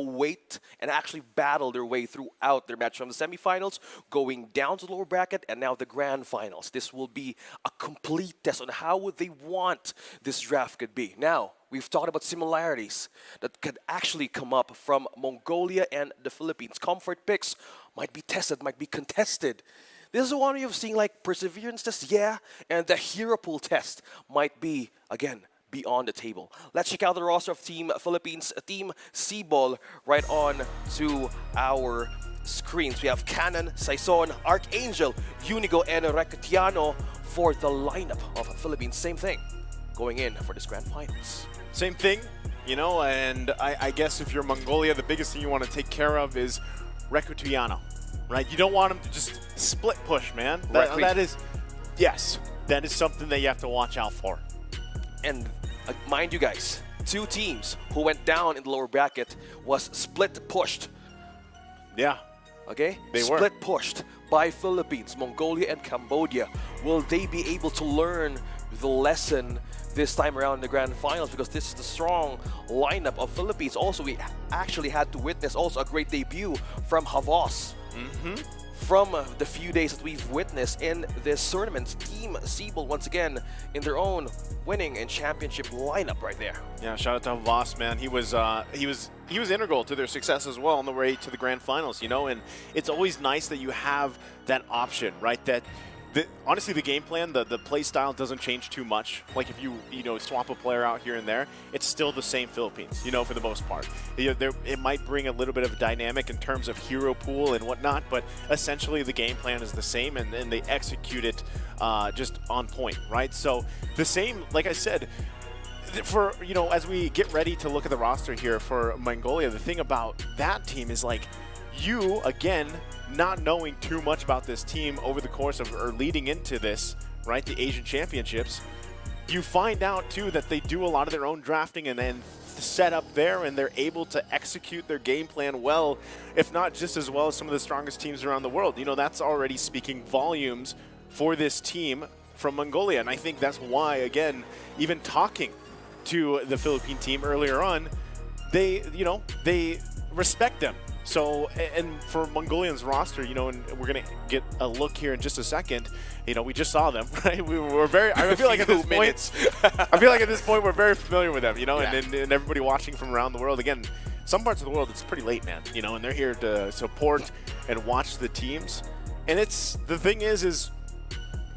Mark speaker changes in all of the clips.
Speaker 1: wait and actually battle their way throughout their match from the semifinals, going down to the lower bracket, and now the grand finals. This will be a complete test on how would they want this draft could be. Now, we've talked about similarities that could actually come up from Mongolia and the Philippines. Comfort picks might be tested, might be contested. This is one way of seeing like perseverance test, yeah, and the hero pool test might be, again, be on the table. Let's check out the roster of Team Philippines, Team C-Ball, right on to our screens. We have Cannon, Saison, Archangel, Unigo, and Recutiano for the lineup of Philippines. Same thing, going in for this grand finals.
Speaker 2: Same thing, you know, and I guess if you're Mongolia, the biggest thing you want to take care of is Recutiano, right? You don't want him to just split push, man. That is, yes, that is something that you have to watch out for.
Speaker 1: And mind you guys, two teams who went down in the lower bracket was split pushed.
Speaker 2: Yeah.
Speaker 1: Okay?
Speaker 2: They were.
Speaker 1: Split pushed by Philippines, Mongolia, and Cambodia. Will they be able to learn the lesson this time around in the grand finals? Because this is the strong lineup of Philippines. Also, we actually had to witness also a great debut from Havas. From the few days that we've witnessed in this tournament, Team C-Ball once again in their own winning and championship lineup right there.
Speaker 2: Yeah, shout out to Havas, man. He was integral to their success as well on the way to the grand finals, you know. And it's always nice that you have that option, right? That honestly, the game plan, the play style doesn't change too much. Like if you swap a player out here and there, it's still the same Philippines, you know, for the most part. It might bring a little bit of dynamic in terms of hero pool and whatnot, but essentially the game plan is the same, and they execute it just on point, right? So the same, like I said, for, you know, as we get ready to look at the roster here for Mongolia, the thing about that team is like, you, again, not knowing too much about this team over the course of, or leading into this, right, the Asian Championships, you find out, too, that they do a lot of their own drafting and then set up there, and they're able to execute their game plan well, if not just as well as some of the strongest teams around the world. You know, that's already speaking volumes for this team from Mongolia, and I think that's why, again, even talking to the Philippine team earlier on, they respect them. So, and for Mongolians roster, you know, and we're going to get a look here in just a second, you know, we just saw them, right? We're very, I feel like at this point, we're very familiar with them, you know, yeah. and everybody watching from around the world. Again, some parts of the world, it's pretty late, man, you know, and they're here to support and watch the teams. And the thing is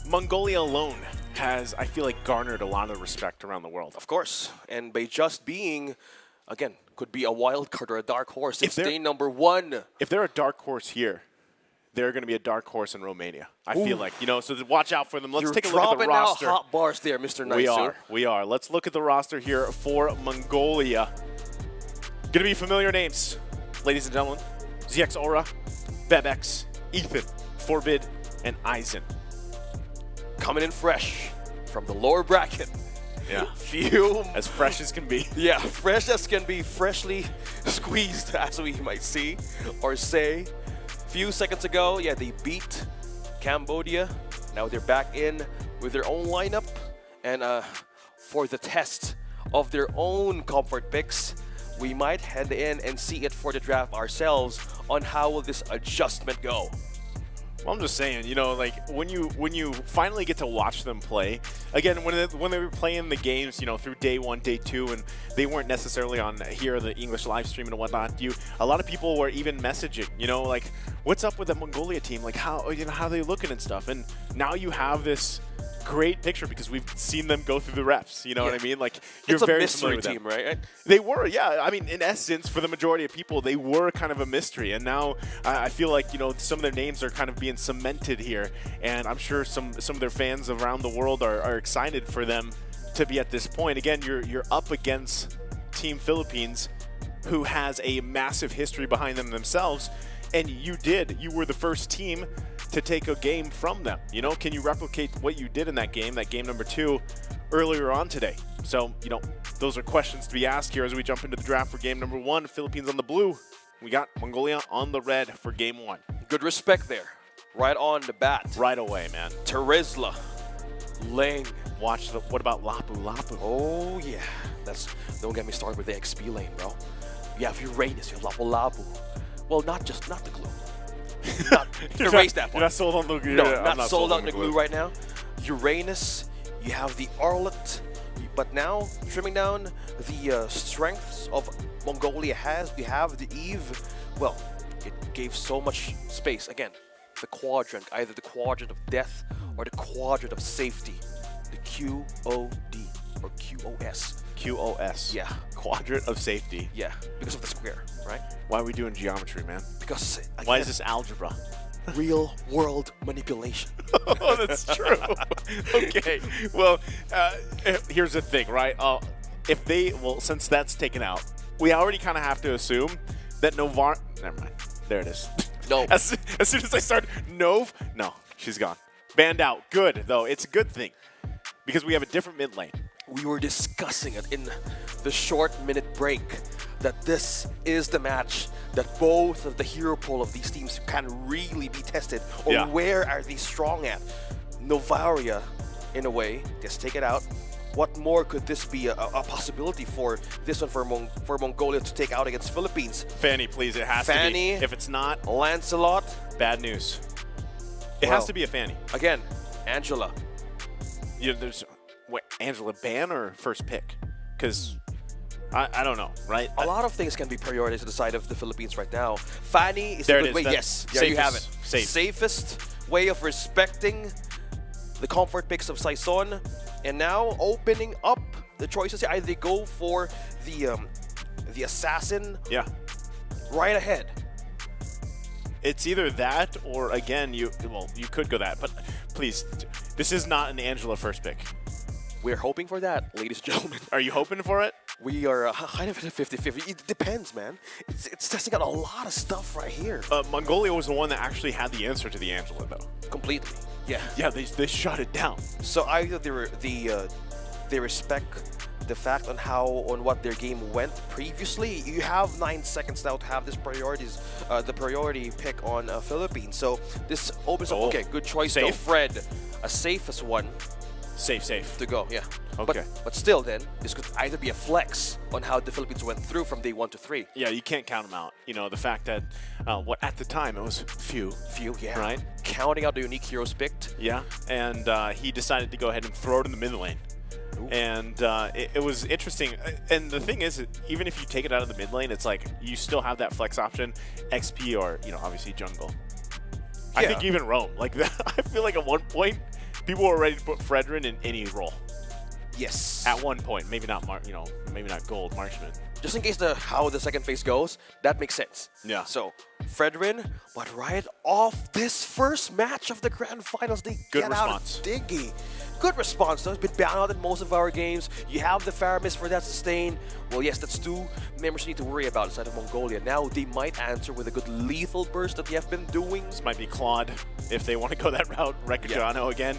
Speaker 2: Mongolia alone has, I feel like, garnered a lot of respect around the world.
Speaker 1: Of course, and by just being, again, could be a wild card or a dark horse. It's day number one.
Speaker 2: If they're a dark horse here, they're going to be a dark horse in Romania. I feel like, you know, so watch out for them. Let's take a look at the roster.
Speaker 1: You're dropping out hot bars there, Mr. Nice.
Speaker 2: We are. Let's look at the roster here for Mongolia. Going to be familiar names, ladies and gentlemen. ZX Aura, Bebex, Ethan, Forbid, and Eisen.
Speaker 1: Coming in fresh from the lower bracket.
Speaker 2: Yeah.
Speaker 1: Few.
Speaker 2: As fresh as can be.
Speaker 1: Yeah, fresh as can be, freshly squeezed, as we might see or say. Few seconds ago, yeah, they beat Cambodia. Now they're back in with their own lineup. And for the test of their own comfort picks, we might head in and see it for the draft ourselves on how will this adjustment go.
Speaker 2: Well, I'm just saying, you know, like when you finally get to watch them play, again, when they were playing the games, you know, through day one, day two, and they weren't necessarily on here, the English live stream and whatnot, a lot of people were even messaging, you know, like, what's up with the Mongolia team? Like, how are they looking and stuff? And now you have this great picture because we've seen them go through the reps. You know what I mean? Like, you're very familiar with them.
Speaker 1: It's a mystery team, right?
Speaker 2: They were, yeah. I mean, in essence, for the majority of people, they were kind of a mystery. And now I feel like, you know, some of their names are kind of being cemented here. And I'm sure some of their fans around the world are excited for them to be at this point. Again, you're up against Team Philippines, who has a massive history behind them themselves. And you were the first team to take a game from them. You know, can you replicate what you did in that game number 2 earlier on today? So, you know, those are questions to be asked here as we jump into the draft for game number 1. Philippines on the blue. We got Mongolia on the red for game 1.
Speaker 1: Good respect there. Right on the bat.
Speaker 2: Right away, man.
Speaker 1: Terizla. Ling.
Speaker 2: What about Lapu?
Speaker 1: Oh, yeah. Don't get me started with the XP lane, bro. You have Uranus, you have Lapu-Lapu. Well, not the glue. Erase that part.
Speaker 2: You're not sold on the glue.
Speaker 1: No,
Speaker 2: I'm
Speaker 1: not sold on the glue right now. Uranus, you have the Arlet, but now trimming down the strengths of Mongolia we have the Eve. Well, it gave so much space. Again, the quadrant, either the quadrant of death or the quadrant of safety. The QOD or QOS.
Speaker 2: QOS.
Speaker 1: Yeah.
Speaker 2: Quadrant of safety.
Speaker 1: Yeah, because of the square, right?
Speaker 2: Why are we doing geometry, man?
Speaker 1: Because again,
Speaker 2: Why is this algebra?
Speaker 1: real world manipulation.
Speaker 2: Oh, that's true. Okay. Well, here's the thing, right? Since that's taken out, we already kind of have to assume that Never mind. There it is.
Speaker 1: No.
Speaker 2: As soon as I start, no, she's gone. Banned out. Good, though. It's a good thing because we have a different mid lane.
Speaker 1: We were discussing it in the short minute break that this is the match that both of the hero pool of these teams can really be tested, or where are they strong at. Novaria, in a way, just take it out. What more could this be a possibility for this one for Mongolia to take out against Philippines?
Speaker 2: Fanny, please, it has
Speaker 1: Fanny,
Speaker 2: to be. If it's not,
Speaker 1: Lancelot,
Speaker 2: bad news. It has to be a Fanny.
Speaker 1: Again, Angela.
Speaker 2: Wait, Angela ban or first pick? Because I don't know, right?
Speaker 1: A lot of things can be prioritized to the side of the Philippines right now. Fanny is
Speaker 2: there
Speaker 1: a good way.
Speaker 2: Yes,
Speaker 1: there you have it.
Speaker 2: Safest
Speaker 1: way of respecting the comfort picks of Saison, and now opening up the choices. Either they go for the assassin.
Speaker 2: Yeah.
Speaker 1: Right ahead.
Speaker 2: It's either that or again you could go that, but please, this is not an Angela first pick.
Speaker 1: We're hoping for that, ladies and gentlemen.
Speaker 2: Are you hoping for it?
Speaker 1: We are kind of in a 50-50. It depends, man. It's testing out a lot of stuff right here.
Speaker 2: Mongolia was the one that actually had the answer to the Angela, though.
Speaker 1: Completely. Yeah.
Speaker 2: Yeah, they shut it down.
Speaker 1: So either they respect the fact on what their game went previously. You have 9 seconds now to have this the priority pick on Philippines. So this opens up. Okay, good choice though. Fred, a safest one.
Speaker 2: Safe.
Speaker 1: To go, yeah.
Speaker 2: Okay.
Speaker 1: But still then, this could either be a flex on how the Philippines went through from day 1 to 3.
Speaker 2: Yeah, you can't count them out. You know, the fact that, at the time, it was few.
Speaker 1: Yeah.
Speaker 2: Right?
Speaker 1: Counting out the unique heroes picked.
Speaker 2: Yeah, and he decided to go ahead and throw it in the mid lane. Ooh. And it was interesting. And the thing is, even if you take it out of the mid lane, it's like you still have that flex option, XP or, obviously jungle. Yeah. I think even roam. Like that, I feel like at one point, people were ready to put Fredrin in any role.
Speaker 1: Yes.
Speaker 2: At one point, maybe not maybe not gold marksman.
Speaker 1: Just in case how the second phase goes, that makes sense.
Speaker 2: Yeah.
Speaker 1: So Fredrin, but right off this first match of the grand finals, they get out Diggy. Good response though. It's been banned out in most of our games. You have the Faramis for that sustain. Well, yes, that's 2 members you need to worry about inside of Mongolia. Now they might answer with a good lethal burst that they have been doing.
Speaker 2: This might be Claude if they want to go that route. Recordano again.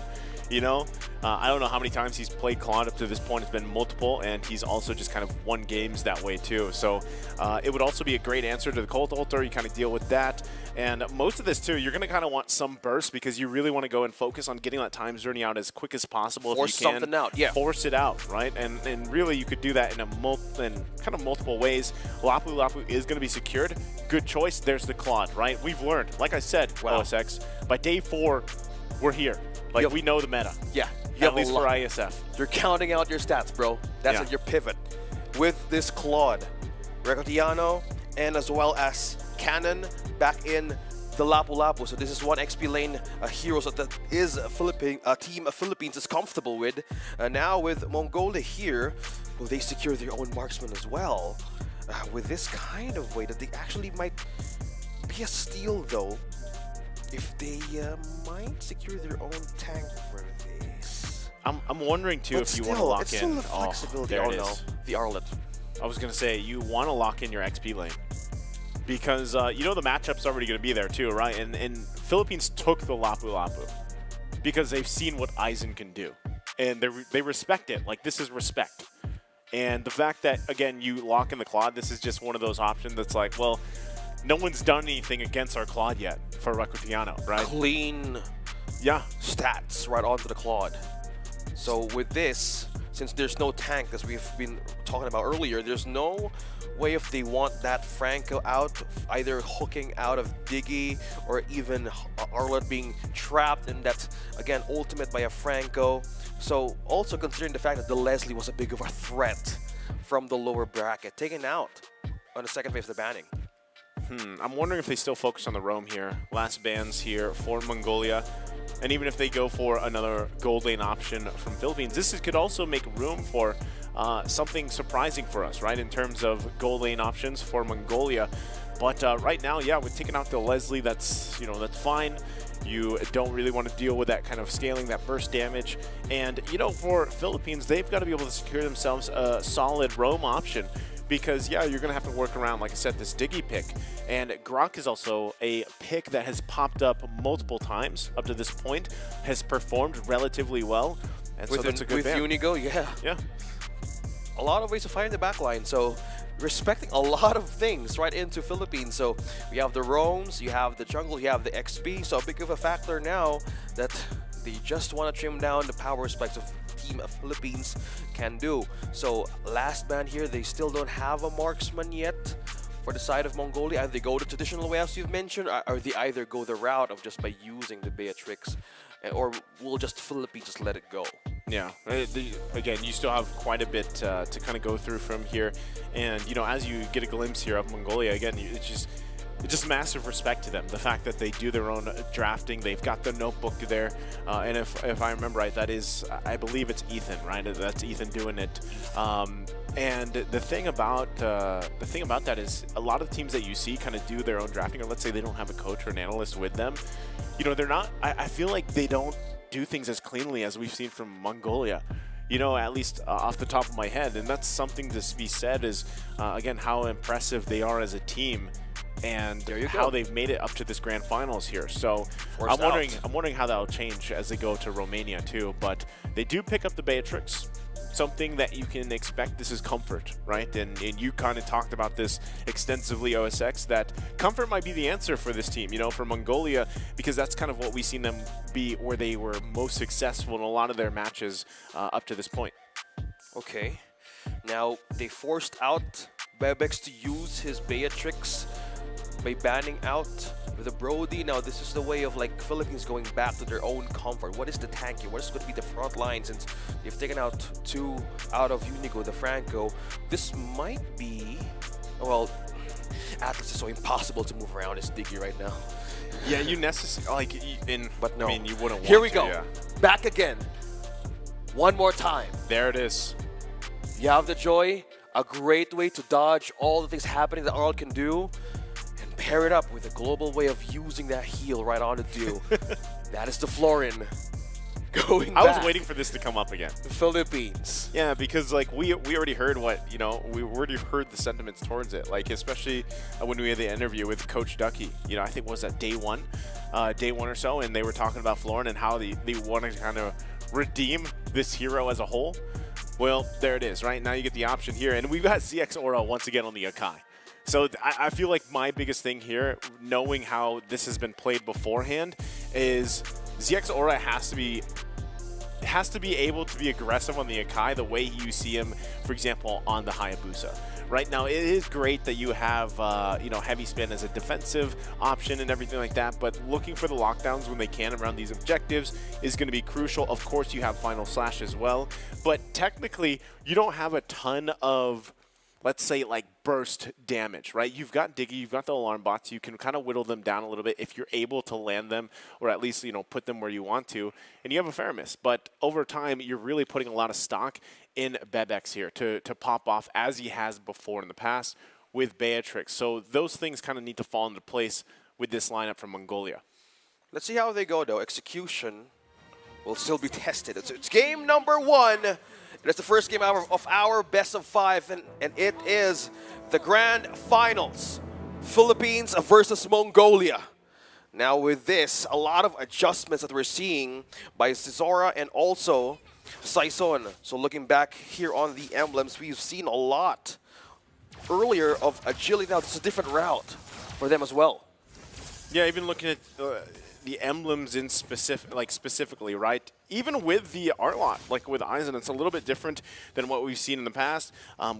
Speaker 2: I don't know how many times he's played Claude up to this point. It's been multiple, and he's also just kind of won games that way too. So it would also be a great answer to the Cult Altar. You kind of deal with that. And most of this too, you're going to kind of want some burst because you really want to go and focus on getting that time journey out as quick as possible.
Speaker 1: Force
Speaker 2: if you can.
Speaker 1: Something out, yeah.
Speaker 2: Force it out, right? And really you could do that in kind of multiple ways. Lapu is going to be secured. Good choice. There's the Claude, right? We've learned, like I said, OSX, by day 4, we're here. Like, we know the meta.
Speaker 1: Yeah.
Speaker 2: At least for IESF.
Speaker 1: You're counting out your stats, bro. That's your pivot. With this Claude, Regotiano, and as well as Cannon back in the Lapu-Lapu. So this is one XP lane heroes that is a team of Philippines is comfortable with. Now with Mongolia here, will they secure their own marksman as well? With this kind of way that they actually might be a steal though. If they might secure their own tank for this.
Speaker 2: I'm wondering too if you want to lock in.
Speaker 1: It's still the flexibility.
Speaker 2: There it is.
Speaker 1: The Arlet.
Speaker 2: I was going to say, you want to lock in your XP lane. Because the matchup's already going to be there too, right? And Philippines took the Lapu-Lapu because they've seen what Aizen can do. And they respect it. Like, this is respect. And the fact that, again, you lock in the Claude, this is just one of those options that's like, well, no one's done anything against our Claude yet for Recutiano, right?
Speaker 1: Clean stats right onto the Claude. So with this, since there's no tank, as we've been talking about earlier, there's no way if they want that Franco out, either hooking out of Diggy or even Arlott being trapped in that, again, ultimate by a Franco. So also considering the fact that the Leslie was a big of a threat from the lower bracket, taken out on the second phase of the banning.
Speaker 2: I'm wondering if they still focus on the roam here. Last bans here for Mongolia. And even if they go for another gold lane option from Philippines, this could also make room for something surprising for us, right, in terms of gold lane options for Mongolia. But right now, yeah, with taking out the Leslie, that's fine. You don't really want to deal with that kind of scaling, that burst damage. And, for Philippines, they've got to be able to secure themselves a solid roam option. Because, yeah, you're going to have to work around, like I said, this Diggy pick. And Grok is also a pick that has popped up multiple times up to this point, has performed relatively well. And so that's a good ban.
Speaker 1: With Unigo, yeah.
Speaker 2: Yeah.
Speaker 1: A lot of ways to fight the backline. So respecting a lot of things right into Philippines. So we have the roams, you have the jungle, you have the XP. So a big of a factor now that they just want to trim down the power specs of Team Philippines can do. So last ban here, they still don't have a marksman yet for the side of Mongolia. Either they go the traditional way as you've mentioned, or they either go the route of just by using the Beatrix, or will just Philippines just let it go.
Speaker 2: Yeah, again, you still have quite a bit to kind of go through from here. And, as you get a glimpse here of Mongolia, again, it's just massive respect to them. The fact that they do their own drafting, they've got the notebook there, and if I remember right, that is, I believe it's Ethan, right? That's Ethan doing it. And the thing about that is a lot of teams that you see kind of do their own drafting, or let's say they don't have a coach or an analyst with them. They're not. I feel like they don't do things as cleanly as we've seen from Mongolia. At least off the top of my head, and that's something to be said. Is again how impressive they are as a team. And how they've made it up to this grand finals here. So I'm wondering how that'll change as they go to Romania too. But they do pick up the Beatrix, something that you can expect. This is comfort, right? And you kind of talked about this extensively, OSX, that comfort might be the answer for this team, for Mongolia, because that's kind of what we've seen them be where they were most successful in a lot of their matches up to this point.
Speaker 1: Okay. Now, they forced out Bebex to use his Beatrix by banning out the Brody. Now, this is the way of Philippines going back to their own comfort. What is the tank here? What is going to be the front line since they've taken out 2 out of Unigo, the Franco? This might be, well, Atlas is so impossible to move around as Diggy right now.
Speaker 2: Yeah, you necessarily,
Speaker 1: but no.
Speaker 2: I mean, you wouldn't want
Speaker 1: Here we
Speaker 2: to,
Speaker 1: go.
Speaker 2: Yeah.
Speaker 1: Back again. One more time.
Speaker 2: There it is.
Speaker 1: You have the Joy, a great way to dodge all the things happening that Arl can do. Pair it up with a global way of using that heal right on the do. That is the Florin going back.
Speaker 2: I was waiting for this to come up again.
Speaker 1: The Philippines.
Speaker 2: Yeah, because we already heard we already heard the sentiments towards it. Especially when we had the interview with Coach Ducky. I think was that day one or so, and they were talking about Florin and how they want to kind of redeem this hero as a whole. Well, there it is. Right now, you get the option here, and we've got ZX Aura once again on the Akai. So I feel like my biggest thing here, knowing how this has been played beforehand, is ZX Aura has to be able to be aggressive on the Akai the way you see him, for example, on the Hayabusa. Right now, it is great that you have heavy spin as a defensive option and everything like that, but looking for the lockdowns when they can around these objectives is going to be crucial. Of course, you have Final Slash as well, but technically, you don't have a ton of, let's say, burst damage, right? You've got Diggy, you've got the alarm bots, you can kind of whittle them down a little bit if you're able to land them, or at least, put them where you want to, and you have a Faramis. But over time, you're really putting a lot of stock in Bebex here to pop off, as he has before in the past with Beatrix. So those things kind of need to fall into place with this lineup from Mongolia.
Speaker 1: Let's see how they go, though. Execution will still be tested. It's game number 1. It's the first game of our best of 5, and it is the grand finals. Philippines versus Mongolia. Now with this, a lot of adjustments that we're seeing by Cesora and also Saison. So looking back here on the emblems, we've seen a lot earlier of agility. Now it's a different route for them as well.
Speaker 2: Yeah, even looking at the emblems in specifically, right? Even with the art lot, like with Aizen, it's a little bit different than what we've seen in the past.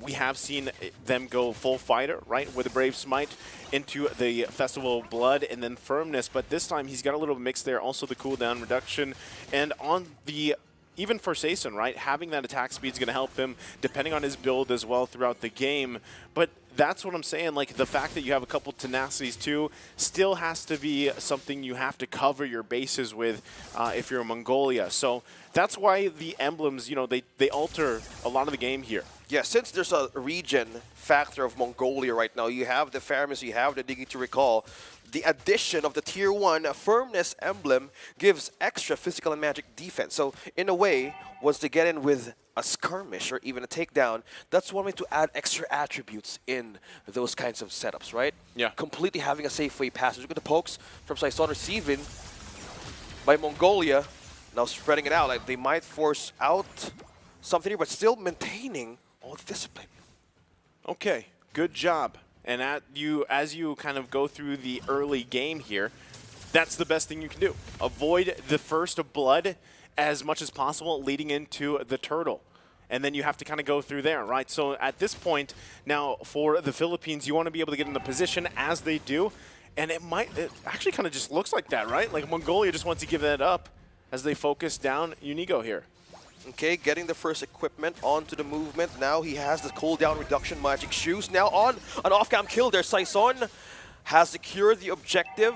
Speaker 2: We have seen them go full fighter, right, with the Brave Smite into the Festival of Blood and then Firmness, but this time he's got a little mix there, also the cooldown reduction, and on the even for Saison, right, having that attack speed is going to help him, depending on his build as well throughout the game. But that's what I'm saying. Like, the fact that you have a couple tenacities too still has to be something you have to cover your bases with if you're Mongolia. So that's why the emblems, you know, they alter a lot of the game here.
Speaker 1: Yeah, since there's a region factor of Mongolia right now, you have the Fairness, you have the Dignity Recall. The addition of the Tier 1 Firmness emblem gives extra physical and magic defense. So, in a way, once they get in with a skirmish or even a takedown, that's one way to add extra attributes in those kinds of setups, right?
Speaker 2: Yeah. Completely
Speaker 1: Having a safe way passage. Look at the pokes from Saison receiving by Mongolia. Now spreading it out. Like, they might force out something here, but still maintaining all the discipline.
Speaker 2: Okay, good job. And as you kind of go through the early game here, that's the best thing you can do. Avoid the first blood as much as possible leading into the turtle. And then you have to kind of go through there, right? So at this point, now for the Philippines, you want to be able to get in the position as they do. And it actually kind of just looks like that, right? Like Mongolia just wants to give that up as they focus down Unigo here.
Speaker 1: Okay, getting the first equipment onto the movement. Now he has the cooldown reduction magic shoes. Now on an off-cam kill there. Saison has secured the objective.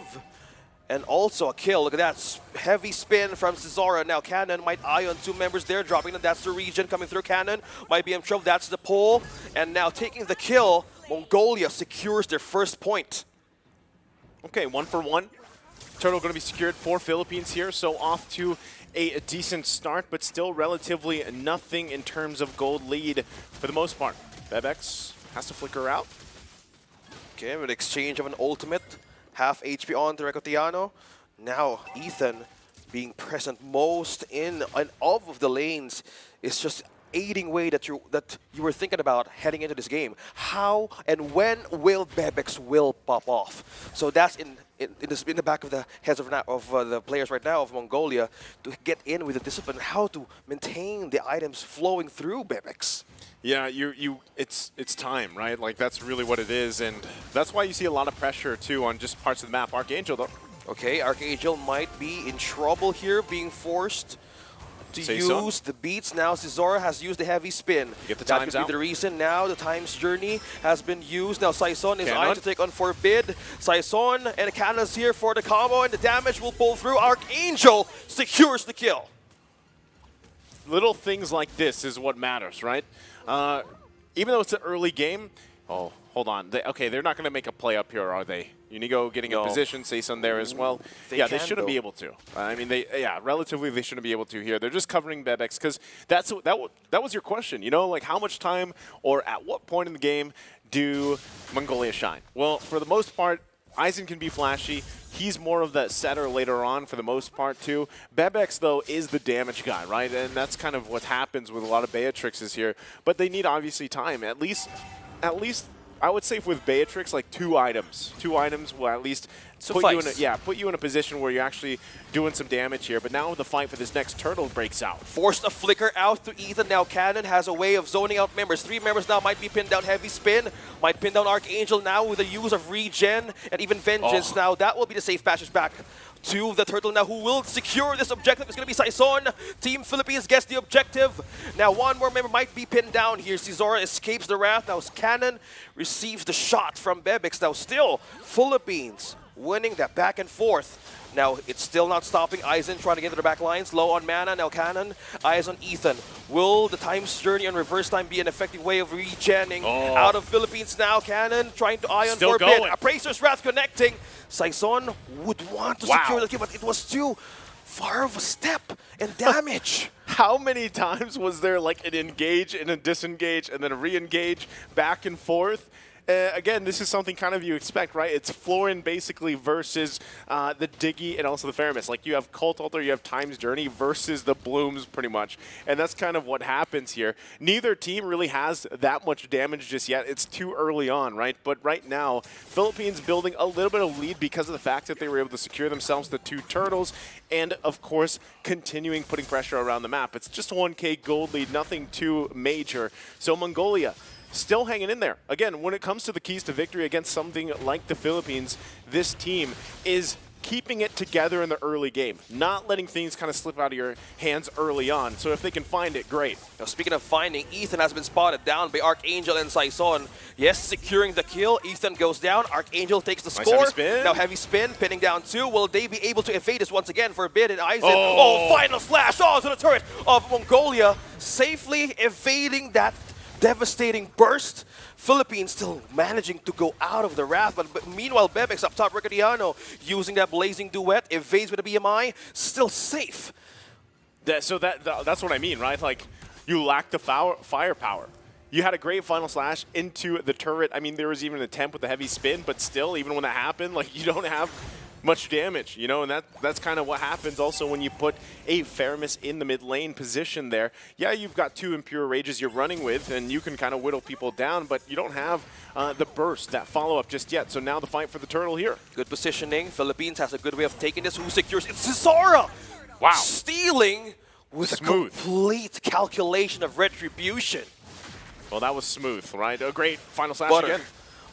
Speaker 1: And also a kill. Look at that heavy spin from Cesara. Now Cannon might eye on two members there, dropping them. That's the region coming through. Cannon might be in trouble. That's the pull. And now taking the kill, Mongolia secures their first point.
Speaker 2: Okay, 1 for 1. Turtle going to be secured for Philippines here, so off to a decent start, but still relatively nothing in terms of gold lead for the most part. Bebex has to flicker out.
Speaker 1: Okay, with exchange of an ultimate. Half HP on to Recotiano. Now Ethan being present most in all of the lanes is just aiding way that you were thinking about heading into this game. How and when will Bebex will pop off? So that's in the back of the heads of the players right now of Mongolia to get in with the discipline, how to maintain the items flowing through Bebex.
Speaker 2: Yeah, it's time, right? Like, that's really what it is, and that's why you see a lot of pressure too on just parts of the map. Archangel though.
Speaker 1: Okay, Archangel might be in trouble here, being forced to use the beats. Now Cesara has used the heavy spin.
Speaker 2: Get the
Speaker 1: that
Speaker 2: times
Speaker 1: could
Speaker 2: out.
Speaker 1: be the reason. Now the time's journey has been used. Now Saison is eyeing to take on Forbid. Saison and Cannon's here for the combo, and the damage will pull through. Archangel secures the kill.
Speaker 2: Little things like this is what matters, right? Even though it's an early game, oh, hold on. They're not going to make a play up here, are they? Unigo getting in position, Saison there as well. They shouldn't be able to. I mean, relatively they shouldn't be able to here. They're just covering Bebex because that was your question, you know? Like, how much time or at what point in the game do Mongolia shine? Well, for the most part, Aizen can be flashy. He's more of that setter later on for the most part too. Bebex though is the damage guy, right? And that's kind of what happens with a lot of Beatrixes here. But they need obviously time. At least I would say with Beatrix, like 2 items. 2 items will at least put you in a position where you're actually doing some damage here. But now the fight for this next turtle breaks out.
Speaker 1: Forced a flicker out to Ethan. Now Cannon has a way of zoning out members. 3 members now might be pinned down. Heavy spin. Might pin down Archangel now with the use of regen and even Vengeance. Now that will be the safe passage back to the turtle. Now who will secure this objective is going to be Saison. Team Philippines gets the objective. Now one more member might be pinned down here. Cesara escapes the wrath. Now Cannon receives the shot from Bebex. Now still Philippines winning that back and forth. Now it's still not stopping. Aizen trying to get to the back lines. Low on mana. Now Cannon. Eyes on Ethan. Will the time's journey and reverse time be an effective way of regenning out of Philippines now? Cannon trying to eye on Forbid. Appraiser's Wrath connecting. Saison would want to secure the kill, but it was too far of a step and damage.
Speaker 2: How many times was there like an engage and a disengage and then a re-engage back and forth? again, this is something kind of you expect, right? It's Florin basically versus the Diggy and also the Faramis. Like, you have Cult Altar, you have Time's Journey versus the Blooms, pretty much. And that's kind of what happens here. Neither team really has that much damage just yet. It's too early on, right? But right now, Philippines building a little bit of lead because of the fact that they were able to secure themselves the 2 turtles and, of course, continuing putting pressure around the map. It's just a 1K gold lead, nothing too major. So Mongolia still hanging in there. Again, when it comes to the keys to victory against something like the Philippines, this team is keeping it together in the early game, not letting things kind of slip out of your hands early on. So if they can find it, great.
Speaker 1: Now, speaking of finding, Ethan has been spotted down by Archangel and Saison. Yes, securing the kill. Ethan goes down. Archangel takes the
Speaker 2: Nice
Speaker 1: score.
Speaker 2: heavy spin.
Speaker 1: Now heavy spin, pinning down 2. Will they be able to evade this once again for a bit? And Aizen, oh, final slash onto the turret of Mongolia, safely evading that devastating burst. Philippines still managing to go out of the wrath, but meanwhile, Bebex up top, Riccardiano using that blazing duet, evades with a BMI, still safe.
Speaker 2: That's what I mean, right? Like, you lack the firepower. You had a great final slash into the turret. I mean, there was even an attempt with the heavy spin, but still, even when that happened, like, you don't have much damage, you know, and that's kind of what happens also when you put a Faramis in the mid lane position there. Yeah, you've got 2 Impure Rages you're running with, and you can kind of whittle people down, but you don't have the burst, that follow-up just yet. So now the fight for the turtle here.
Speaker 1: Good positioning. Philippines has a good way of taking this. Who secures? It's Cesara!
Speaker 2: Wow.
Speaker 1: Stealing with
Speaker 2: Smooth.
Speaker 1: a complete calculation of retribution.
Speaker 2: Well, that was smooth, right? A great final slash
Speaker 1: Butter.
Speaker 2: again.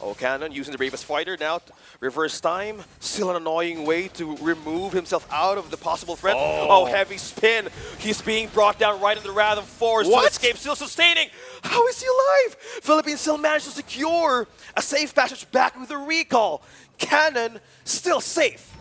Speaker 1: Oh, Cannon using the bravest fighter now. Reverse time. Still an annoying way to remove himself out of the possible threat. Oh, heavy spin. He's being brought down right in the wrath of force.
Speaker 2: What?
Speaker 1: To escape, still sustaining. How is he alive? Philippines still managed to secure a safe passage back with a recall. Cannon still safe.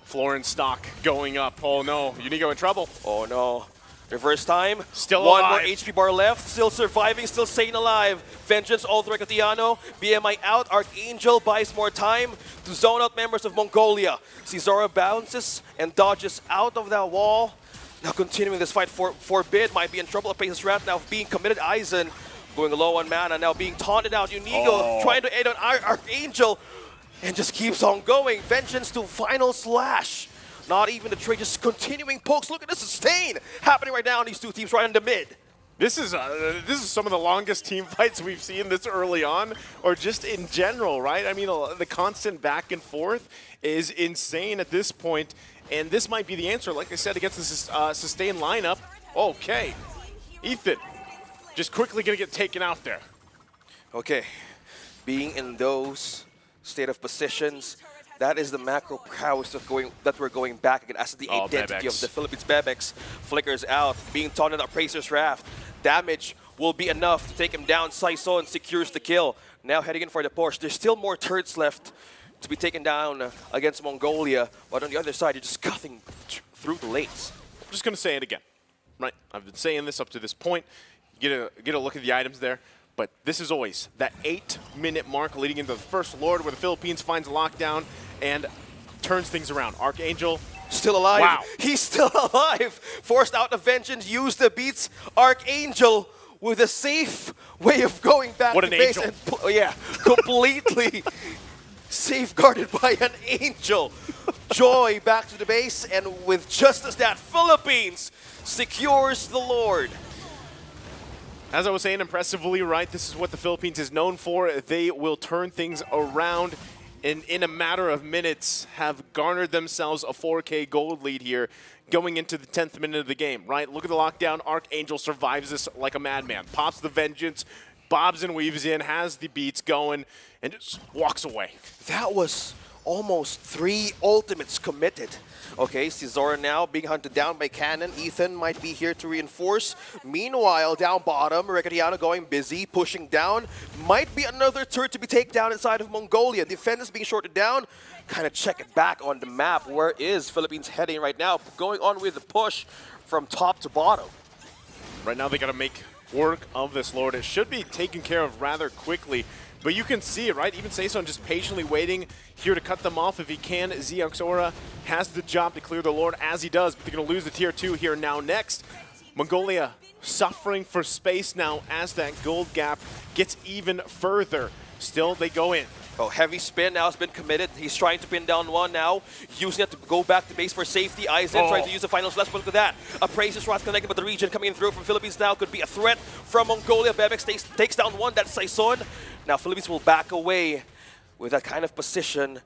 Speaker 2: Florin stock going up. Oh no, Unigo in trouble.
Speaker 1: Oh no. Reverse time.
Speaker 2: Still
Speaker 1: One
Speaker 2: alive.
Speaker 1: more HP bar left. Still surviving, still staying alive. Vengeance, all through Riccardiano. BMI out. Archangel buys more time to zone out members of Mongolia. Cesara bounces and dodges out of that wall. Now continuing this fight for Bid. Might be in trouble. Apace's wrath now being committed. Aizen going low on mana. Now being taunted out. Unigo trying to aid on Archangel. And just keeps on going. Vengeance to final slash. Not even the trade, just continuing pokes. Look at the sustain happening right now in these 2 teams right in the mid.
Speaker 2: This is some of the longest team fights we've seen this early on, or just in general, right? I mean, the constant back and forth is insane at this point, and this might be the answer, like I said, against this sustained lineup. Okay, Ethan, just quickly gonna get taken out there.
Speaker 1: Okay, being in those state of positions, that is the macro prowess that we're going back again as the identity
Speaker 2: Bebex.
Speaker 1: of the Philippines. Bebex flickers out, being taunted at Pracer's Wrath. Damage will be enough to take him down. Saison secures the kill. Now heading in for the push. There's still more turrets left to be taken down against Mongolia, but on the other side, you're just cutting through the lanes.
Speaker 2: I'm just gonna say it again, right? I've been saying this up to this point. Get a look at the items there. But this is always that 8-minute mark leading into the first Lord where the Philippines finds a lockdown and turns things around. Archangel
Speaker 1: still alive.
Speaker 2: Wow.
Speaker 1: He's still alive. Forced out of vengeance, used the beats. Archangel with a safe way of going back
Speaker 2: what
Speaker 1: to
Speaker 2: an
Speaker 1: base.
Speaker 2: angel.
Speaker 1: And, yeah, completely safeguarded by an angel. Joy back to the base, and with just as that, Philippines secures the Lord.
Speaker 2: As I was saying, impressively, right? This is what the Philippines is known for. They will turn things around and in a matter of minutes have garnered themselves a 4K gold lead here going into the 10th minute of the game, right? Look at the lockdown. Archangel survives this like a madman. Pops the vengeance, bobs and weaves in, has the beats going, and just walks away.
Speaker 1: That was almost 3 ultimates committed. Okay, Cesara now being hunted down by Cannon. Ethan might be here to reinforce. Meanwhile, down bottom, Riccardiano going busy, pushing down. Might be another turret to be taken down inside of Mongolia. Defenders being shorted down. Kind of check it back on the map. Where is Philippines heading right now? Going on with the push from top to bottom.
Speaker 2: Right now they got to make work of this Lord. It should be taken care of rather quickly. But you can see it, right? Even Saison just patiently waiting here to cut them off if he can. Xioxora has the job to clear the Lord as he does, but they're going to lose the tier 2 here now next. Mongolia suffering for space now as that gold gap gets even further. Still, they go in.
Speaker 1: Oh, heavy spin now has been committed. He's trying to pin down one now, using it to go back to base for safety. Aizen trying to use the final slash, but look at that. Appraiser's Wrath connected, but the region coming in through from Philippines now could be a threat from Mongolia. Bebex takes down one, that's Saison. Now Philippines will back away with that kind of position.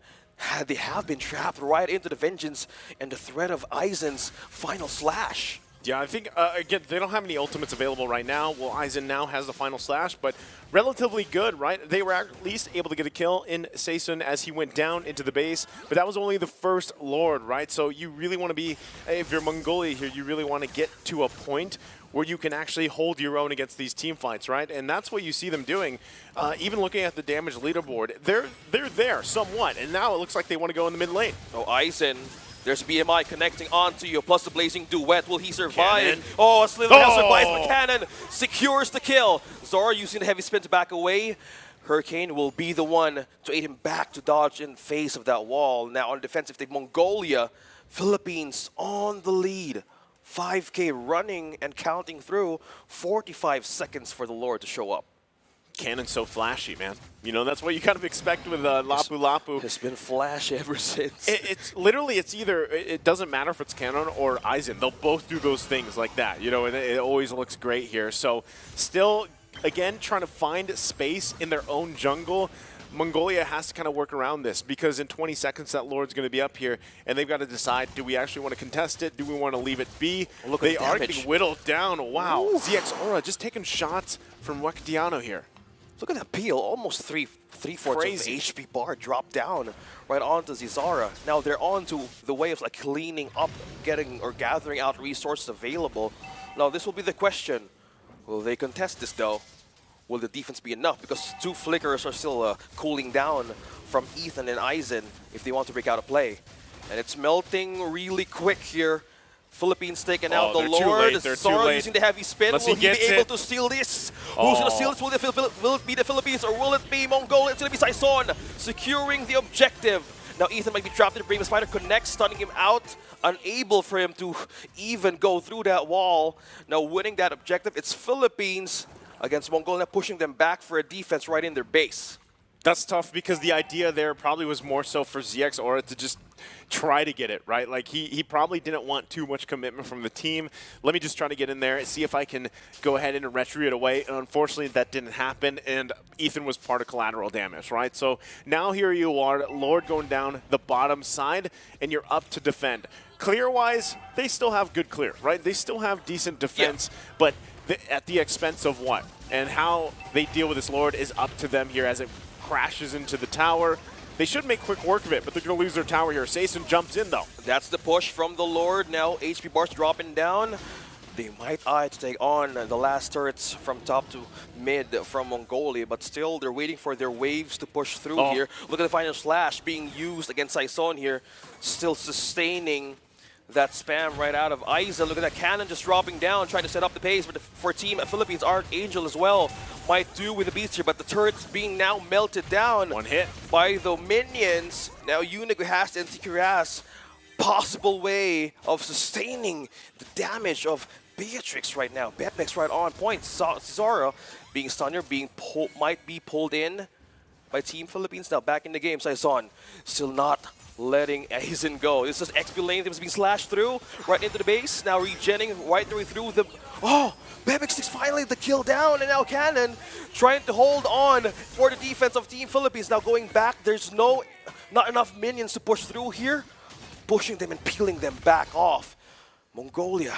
Speaker 1: They have been trapped right into the vengeance and the threat of Aizen's final slash.
Speaker 2: Yeah, I think, again, they don't have any ultimates available right now. Well, Aizen now has the final slash, but relatively good, right? They were at least able to get a kill in Saison as he went down into the base, but that was only the first Lord, right? So you really want to be, if you're Mongolia here, you really want to get to a point where you can actually hold your own against these team fights, right? And that's what you see them doing. Even looking at the damage leaderboard, they're there somewhat, and now it looks like they want to go in the mid lane.
Speaker 1: Oh, Aizen. There's BMI connecting onto you, plus the Blazing Duet. Will he survive?
Speaker 2: Cannon.
Speaker 1: Oh, Slither survives, but Cannon secures the kill. Zora using the heavy spin to back away. Hurricane will be the one to aid him back to dodge in face of that wall. Now on defensive, the Mongolia, Philippines on the lead. 5K running and counting through. 45 seconds for the Lord to show up.
Speaker 2: Cannon's so flashy, man. You know, that's what you kind of expect with Lapu Lapu.
Speaker 1: It's been flash ever since.
Speaker 2: It's literally, it's either, it doesn't matter if it's Cannon or Aizen. They'll both do those things like that, you know, and it always looks great here. So still, again, trying to find space in their own jungle. Mongolia has to kind of work around this because in 20 seconds that Lord's going to be up here and they've got to decide, do we actually want to contest it? Do we want to leave it be?
Speaker 1: Look
Speaker 2: they
Speaker 1: at the
Speaker 2: are
Speaker 1: damage.
Speaker 2: getting whittled down. Wow.
Speaker 1: Ooh.
Speaker 2: ZX Aura just taking shots from WEC23 here.
Speaker 1: Look at that peel, almost three-fourths of the HP bar dropped down right onto Zizara. Now they're on to the way of like cleaning up, gathering out resources available. Now this will be the question. Will they contest this though? Will the defense be enough? Because two flickers are still cooling down from Ethan and Aizen if they want to break out a play. And it's melting really quick here. Philippines taking out the Lord. Zora using the heavy spin. Will he be able to steal this? Who's going to steal this? Will it be the Philippines or will it be Mongolia? It's going to be Saison securing the objective. Now Ethan might be trapped in the previous fighter. Connects, stunning him out. Unable for him to even go through that wall. Now winning that objective, it's Philippines against Mongolia, pushing them back for a defense right in their base.
Speaker 2: That's tough because the idea there probably was more so for ZX Aura to just try to get it, right? Like he probably didn't want too much commitment from the team. Let me just try to get in there and see if I can go ahead and retreat away. And unfortunately, that didn't happen, and Ethan was part of collateral damage, right? So now here you are, Lord going down the bottom side, and you're up to defend. Clear-wise, they still have good clear, right? They still have decent defense, but at the expense of what? And how they deal with this Lord is up to them here as it crashes into the tower. They should make quick work of it, but they're going to lose their tower here. Saison jumps in, though.
Speaker 1: That's the push from the Lord. Now HP bars dropping down. They might eye to take on the last turrets from top to mid from Mongolia, but still they're waiting for their waves to push through here. Look at the final slash being used against Saison here, still sustaining that spam right out of Aizen. Look at that cannon just dropping down, trying to set up the pace for Team Philippines. Archangel as well might do with the beats here, but the turrets being now melted down.
Speaker 2: One hit
Speaker 1: by the minions. Now Unique has the NTQRAS possible way of sustaining the damage of Beatrix right now. Bebex right on point. Zara being stunned here, might be pulled in by Team Philippines. Now back in the game, Saison still not letting Aizen go. This is XP lane that was being slashed through right into the base. Now regenning right the way through the... Oh! Bebex takes finally the kill down, and now Cannon trying to hold on for the defense of Team Philippines. Now going back, there's not enough minions to push through here. Pushing them and peeling them back off. Mongolia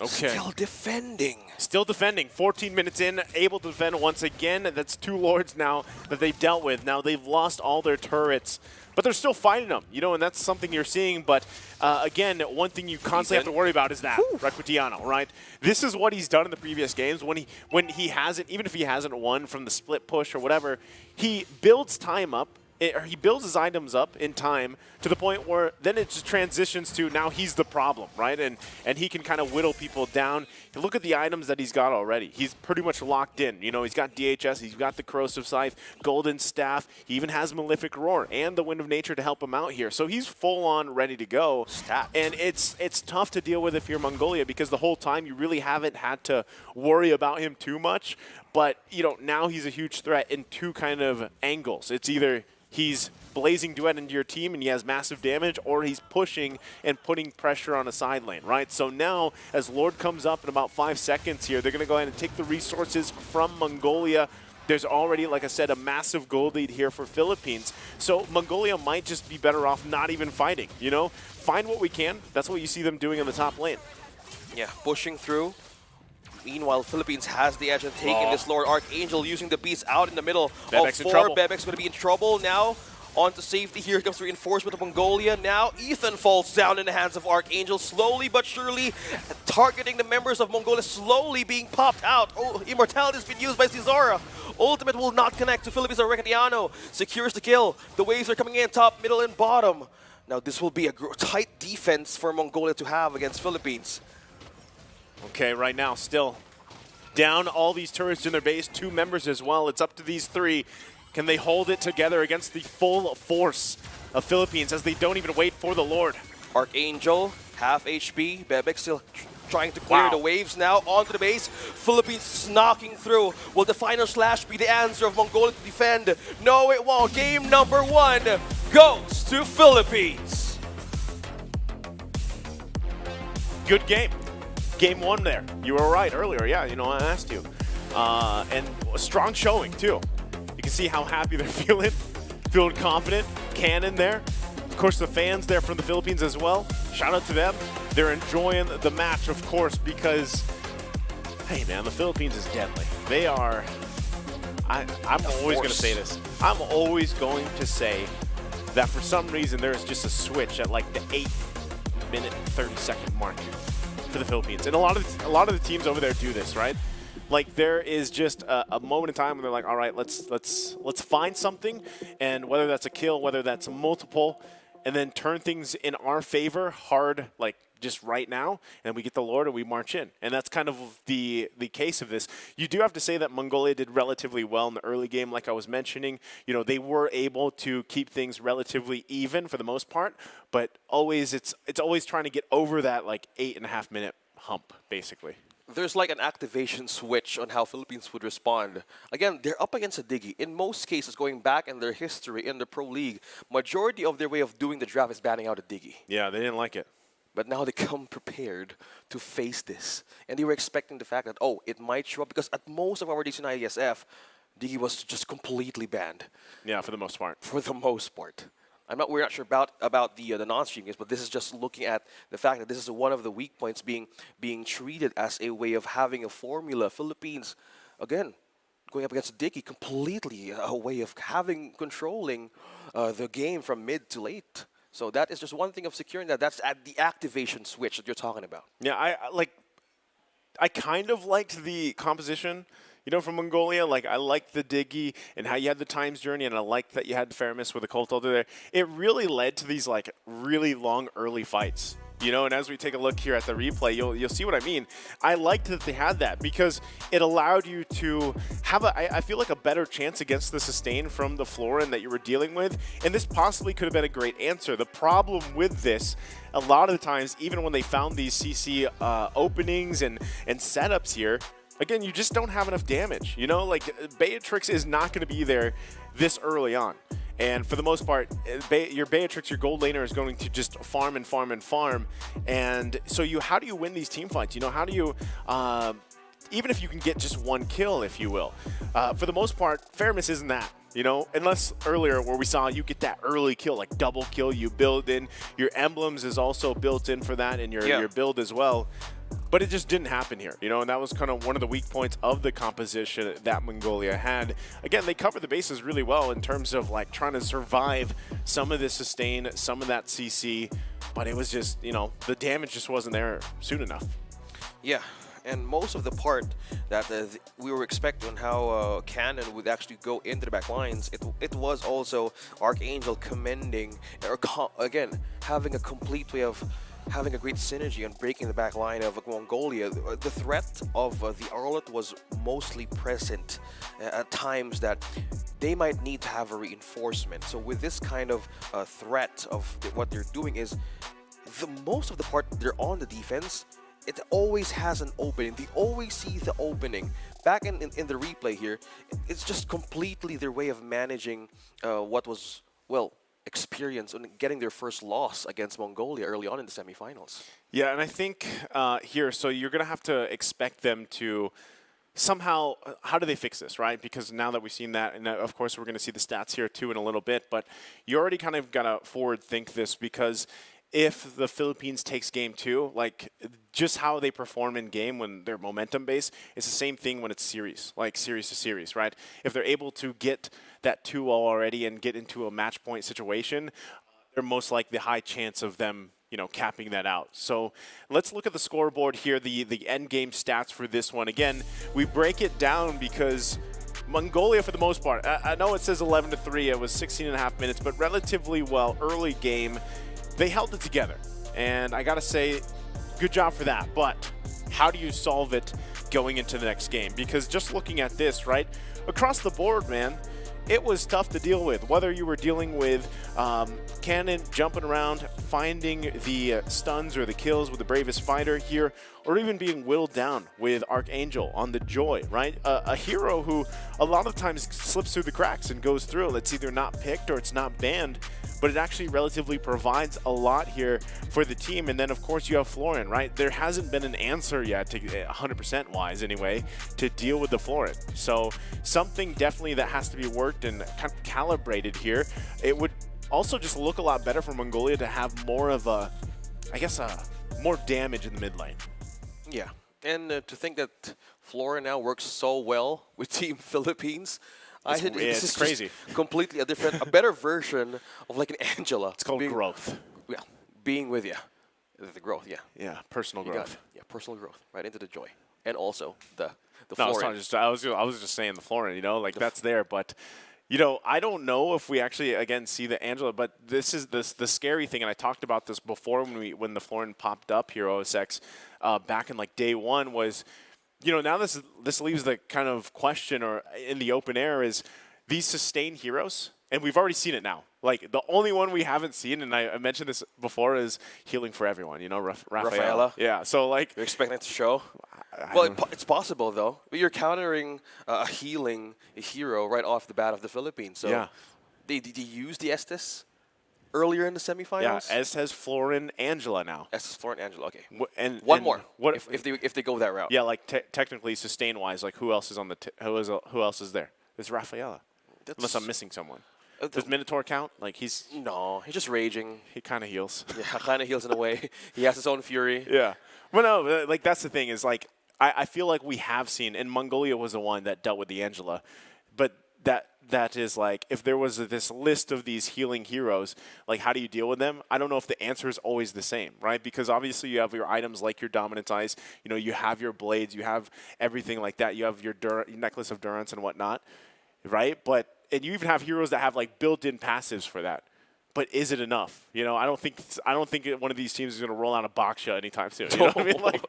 Speaker 1: still defending.
Speaker 2: Still defending. 14 minutes in, able to defend once again. That's two Lords now that they've dealt with. Now they've lost all their turrets, but they're still fighting them, you know, and that's something you're seeing. But again, one thing you constantly have to worry about is that WEC23, right? This is what he's done in the previous games when he hasn't, even if he hasn't won from the split push or whatever, he builds time up. Or he builds his items up in time to the point where then it just transitions to now he's the problem, right? And he can kind of whittle people down. You look at the items that he's got already. He's pretty much locked in. You know, he's got DHS, he's got the Corrosive Scythe, Golden Staff. He even has Malefic Roar and the Wind of Nature to help him out here. So he's full on ready to go. And it's tough to deal with if you're Mongolia because the whole time you really haven't had to worry about him too much. But, you know, now he's a huge threat in two kind of angles. It's either he's blazing duet into your team and he has massive damage, or he's pushing and putting pressure on a side lane, right? So now, as Lord comes up in about 5 seconds here, they're going to go ahead and take the resources from Mongolia. There's already, like I said, a massive gold lead here for Philippines. So Mongolia might just be better off not even fighting, you know? Find what we can. That's what you see them doing in the top lane.
Speaker 1: Yeah, pushing through. Meanwhile, Philippines has the edge and taking this Lord. Archangel using the beast out in the middle
Speaker 2: Bebek's
Speaker 1: of
Speaker 2: in
Speaker 1: 4.
Speaker 2: trouble.
Speaker 1: Bebek's going to be in trouble now. On to safety. Here comes reinforcement of Mongolia. Now Ethan falls down in the hands of Archangel. Slowly but surely targeting the members of Mongolia. Slowly being popped out. Oh, Immortality has been used by Cesara. Ultimate will not connect to Philippines. Recadiano secures the kill. The waves are coming in top, middle, and bottom. Now this will be a tight defense for Mongolia to have against Philippines.
Speaker 2: Okay, right now, still down all these turrets in their base, 2 members as well. It's up to these 3. Can they hold it together against the full force of Philippines as they don't even wait for the Lord?
Speaker 1: Archangel, half HP. Bebek still trying to clear the waves now onto the base. Philippines knocking through. Will the final slash be the answer of Mongolia to defend? No, it won't. Game number 1 goes to Philippines.
Speaker 2: Good game. Game 1 there. You were right earlier. Yeah, you know, I asked you. And a strong showing, too. You can see how happy they're feeling confident. Cannon there. Of course, the fans there from the Philippines as well. Shout out to them. They're enjoying the match, of course, because, hey, man, the Philippines is deadly. They are, I'm always going to say this. I'm always going to say that for some reason there's just a switch at like the 8-minute, 30-second mark for the Philippines. And a lot of the teams over there do this, right? Like there is just a moment in time when they're like, all right, let's find something, and whether that's a kill, whether that's multiple, and then turn things in our favor hard, like just right now, and we get the Lord and we march in. And that's kind of the case of this. You do have to say that Mongolia did relatively well in the early game, like I was mentioning. You know, they were able to keep things relatively even for the most part, but always it's always trying to get over that like 8.5-minute hump, basically.
Speaker 1: There's like an activation switch on how Philippines would respond. Again, they're up against a Diggy. In most cases, going back in their history in the Pro League, majority of their way of doing the draft is banning out a Diggy.
Speaker 2: Yeah, they didn't like it.
Speaker 1: But now they come prepared to face this. And they were expecting the fact that, oh, it might show up, because at most of our days in IESF, Diggy was just completely banned.
Speaker 2: Yeah, for the most part.
Speaker 1: For the most part. We're not sure about the non-stream games, but this is just looking at the fact that this is one of the weak points being treated as a way of having a formula. Philippines, again, going up against Diggy, completely a way of controlling the game from mid to late. So that is just one thing of securing that. That's at the activation switch that you're talking about.
Speaker 2: Yeah, I kind of liked the composition, you know, from Mongolia. Like, I liked the Diggy and how you had the Times Journey, and I liked that you had Faramis with a Cult Elder there. It really led to these, like, really long early fights, you know, and as we take a look here at the replay, you'll see what I mean. I liked that they had that because it allowed you to have, I feel like, a better chance against the sustain from the Florin that you were dealing with, and this possibly could have been a great answer. The problem with this, a lot of the times, even when they found these CC openings and setups here, again, you just don't have enough damage. You know, like, Beatrix is not going to be there this early on. And for the most part, your Beatrix, your gold laner, is going to just farm and farm and farm. And so how do you win these team fights? You know, how do you, even if you can get just one kill, if you will. For the most part, Faramis isn't that. You know, unless earlier where we saw you get that early kill, like double kill, you build in. Your emblems is also built in for that in your build as well. But it just didn't happen here, you know, and that was kind of one of the weak points of the composition that Mongolia had. Again, they covered the bases really well in terms of, like, trying to survive some of the sustain, some of that CC, but it was just, you know, the damage just wasn't there soon enough.
Speaker 1: Yeah, and most of the part that we were expecting on how Cannon would actually go into the back lines, it was also Archangel commending, or again, having a complete way of having a great synergy on breaking the back line of Mongolia. The threat of the Arlet was mostly present at times that they might need to have a reinforcement. So with this kind of threat of what they're doing is, most of the part they're on the defense, it always has an opening. They always see the opening back in the replay here, it's just completely their way of managing what was, well, experience and getting their first loss against Mongolia early on in the semifinals.
Speaker 2: Yeah, and I think here, so you're going to have to expect them to somehow, how do they fix this, right? Because now that we've seen that, and of course we're going to see the stats here too in a little bit, but you already kind of got to forward think this, because if the Philippines takes game 2, like just how they perform in game when they're momentum based, it's the same thing when it's series, like series to series, right? If they're able to get that 2-0 already and get into a match point situation, they're most likely the high chance of them, you know, capping that out. So let's look at the scoreboard here, the end game stats for this one. Again, we break it down because Mongolia, for the most part, I know it says 11-3, it was 16.5 minutes, but relatively well, early game, they held it together. And I gotta say, good job for that. But how do you solve it going into the next game? Because just looking at this, right, across the board, man, it was tough to deal with. Whether you were dealing with Cannon jumping around, finding the stuns or the kills with the bravest fighter here, or even being whittled down with Archangel on the Joy, right? A hero who a lot of times slips through the cracks and goes through. It's either not picked or it's not banned, but it actually relatively provides a lot here for the team. And then, of course, you have Florin, right? There hasn't been an answer yet, to 100% wise anyway, to deal with the Florin. So something definitely that has to be worked and kind of calibrated here. It would also just look a lot better for Mongolia to have more of a, I guess, more damage in the mid lane.
Speaker 1: Yeah, and to think that Flora now works so well with Team Philippines,
Speaker 2: It's crazy.
Speaker 1: Completely a better version of like an Angela.
Speaker 2: It's called growth.
Speaker 1: Yeah, being with you, the growth. Yeah,
Speaker 2: Yeah, personal
Speaker 1: you got
Speaker 2: growth.
Speaker 1: it. Yeah, personal growth, right into the Joy, and also the
Speaker 2: No, it's
Speaker 1: Flora.
Speaker 2: not just, I was just saying the Florin, you know, like that's there, but you know, I don't know if we actually again see the Angela, but this is the scary thing, and I talked about this before when the Florin popped up here, OSX, back in like day 1 was, you know, now this leaves the kind of question or in the open air is these sustained heroes, and we've already seen it now. Like the only one we haven't seen, and I mentioned this before, is Healing for Everyone. You know, Rafaela. Yeah. So like,
Speaker 1: You're expecting it to show? Well, it's possible though. But you're countering a healing hero right off the bat of the Philippines. So
Speaker 2: yeah.
Speaker 1: Did he use the Estes earlier in the semifinals?
Speaker 2: Yeah, as has Florin Angela now.
Speaker 1: Estes, Flora, and Angela. Okay.
Speaker 2: And
Speaker 1: one more.
Speaker 2: What
Speaker 1: if they go that route?
Speaker 2: Yeah, like technically sustain wise, like who else is on the who else is there? There's Rafaela. Unless I'm missing someone. Does Minotaur count? Like he's
Speaker 1: just raging.
Speaker 2: He kind of heals.
Speaker 1: Yeah, kind of heals in a way. He has his own fury.
Speaker 2: Yeah. Well, no, like that's the thing is like I feel like we have seen, and Mongolia was the one that dealt with the Angela, but that is like if there was this list of these healing heroes, like how do you deal with them? I don't know if the answer is always the same, right? Because obviously you have your items like your Dominance Eyes, you know, you have your blades, you have everything like that, you have your Necklace of Durance and whatnot, right? And you even have heroes that have like built-in passives for that. But is it enough? You know, I don't think one of these teams is going to roll out a Baksha anytime soon. You know what I mean? Like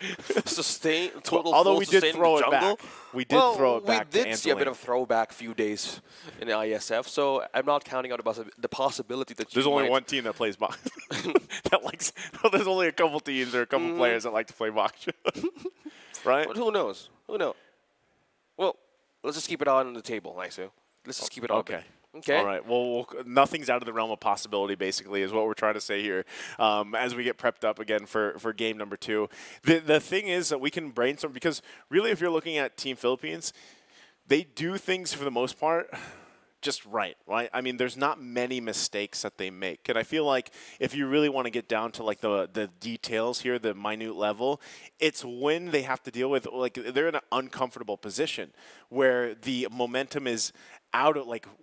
Speaker 1: Although
Speaker 2: we did throw it back. We did throw it back.
Speaker 1: We did see a bit of throwback few days in the IESF, so I'm not counting out the possibility that
Speaker 2: there's only one team that plays Baksha. that likes. There's only a couple teams or a couple players that like to play Baksha. Right?
Speaker 1: But who knows? Who knows? Well, let's just keep it on the table, Naisu. Let's just keep it open. Okay.
Speaker 2: All right. Well, nothing's out of the realm of possibility, basically, is what we're trying to say here as we get prepped up again for game number 2. The thing is that we can brainstorm, because really if you're looking at Team Philippines, they do things for the most part just right? I mean, there's not many mistakes that they make. And I feel like if you really want to get down to like the details here, the minute level, it's when they have to deal with, like, they're in an uncomfortable position where the momentum is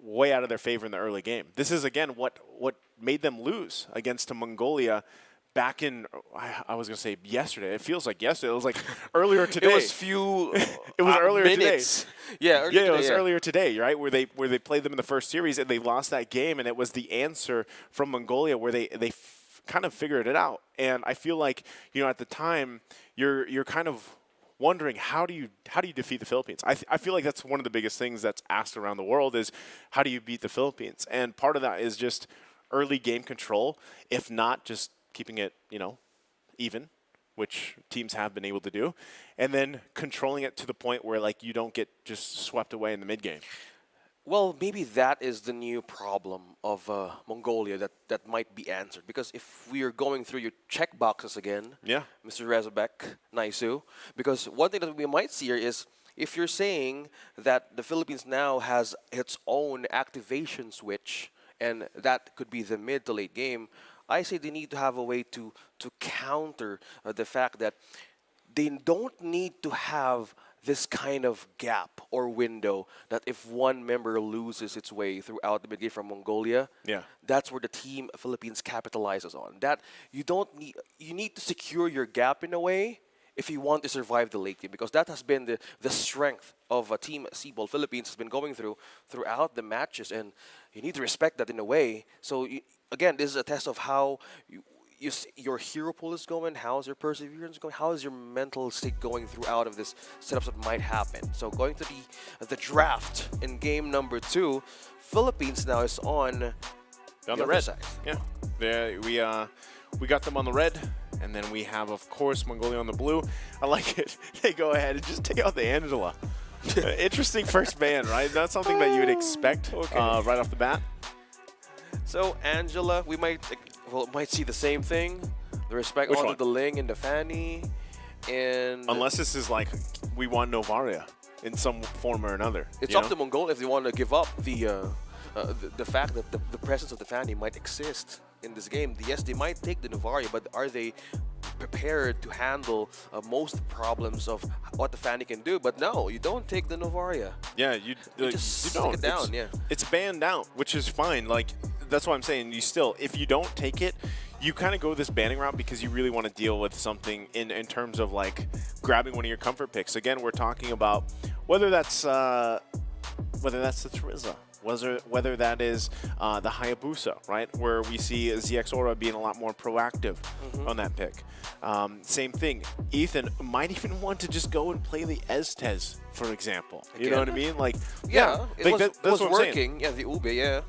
Speaker 2: way out of their favor in the early game. This is, again, what made them lose against Mongolia back in, I was going to say yesterday. It feels like yesterday. It was like earlier today.
Speaker 1: It was
Speaker 2: it was earlier
Speaker 1: minutes.
Speaker 2: today.
Speaker 1: Yeah,
Speaker 2: it was earlier today, right? Where they played them in the first series and they lost that game, and it was the answer from Mongolia where they kind of figured it out. And I feel like, you know, at the time you're kind of wondering how do you defeat the Philippines? I feel like that's one of the biggest things that's asked around the world is how do you beat the Philippines? And part of that is just early game control, if not just keeping it, you know, even which teams have been able to do, and then controlling it to the point where like you don't get just swept away in the mid game.
Speaker 1: Well, maybe that is the new problem of Mongolia that might be answered. Because if we are going through your check boxes again,
Speaker 2: Yeah.
Speaker 1: Mr. Razorback, Naisu, because one thing that we might see here is if you're saying that the Philippines now has its own activation switch, and that could be the mid to late game, I say they need to have a way to counter the fact that they don't need to have this kind of gap or window that if one member loses its way throughout the mid game from Mongolia,
Speaker 2: Yeah.
Speaker 1: that's where the team Philippines capitalizes on. That you need to secure your gap in a way if you want to survive the late game, because that has been the strength of a team Seaball Philippines has been going throughout the matches, and you need to respect that in a way. So again, this is a test of how your hero pool is going, how's your perseverance going, how is your mental state going throughout of this setups that might happen. So going to the draft in game number 2, Philippines now is on
Speaker 2: On
Speaker 1: the
Speaker 2: the red.
Speaker 1: other side.
Speaker 2: Yeah. We got them on the red, and then we have, of course, Mongolia on the blue. I like it. They go ahead and just take out the Angela. Interesting first ban, right? That's something that you would expect right off the bat.
Speaker 1: So Angela, we might see the same thing. The respect
Speaker 2: Which
Speaker 1: onto
Speaker 2: one?
Speaker 1: the Ling and the Fanny, and
Speaker 2: Unless this is like, we want Novaria in some form or another.
Speaker 1: it's
Speaker 2: you
Speaker 1: up
Speaker 2: know?
Speaker 1: to Mongolia if they want to give up the fact that the presence of the Fanny might exist in this game. Yes, they might take the Novaria, but are they prepared to handle most problems of what the Fanny can do? But no, you don't take the Novaria.
Speaker 2: Yeah, you
Speaker 1: just
Speaker 2: you
Speaker 1: stick
Speaker 2: don't.
Speaker 1: it down,
Speaker 2: It's,
Speaker 1: yeah.
Speaker 2: It's banned out, which is fine. Like, that's what I'm saying. You still, if you don't take it, you kind of go this banning route because you really want to deal with something in terms of like grabbing one of your comfort picks. Again, we're talking about whether that's the Terizla, whether that is the Hayabusa, right? Where we see ZX Aura being a lot more proactive on that pick. Same thing. Ethan might even want to just go and play the Estes, for example. You know what I mean? Like,
Speaker 1: Yeah, it
Speaker 2: like
Speaker 1: was,
Speaker 2: that's
Speaker 1: was
Speaker 2: what I'm saying.
Speaker 1: working. Yeah, the Ube, yeah.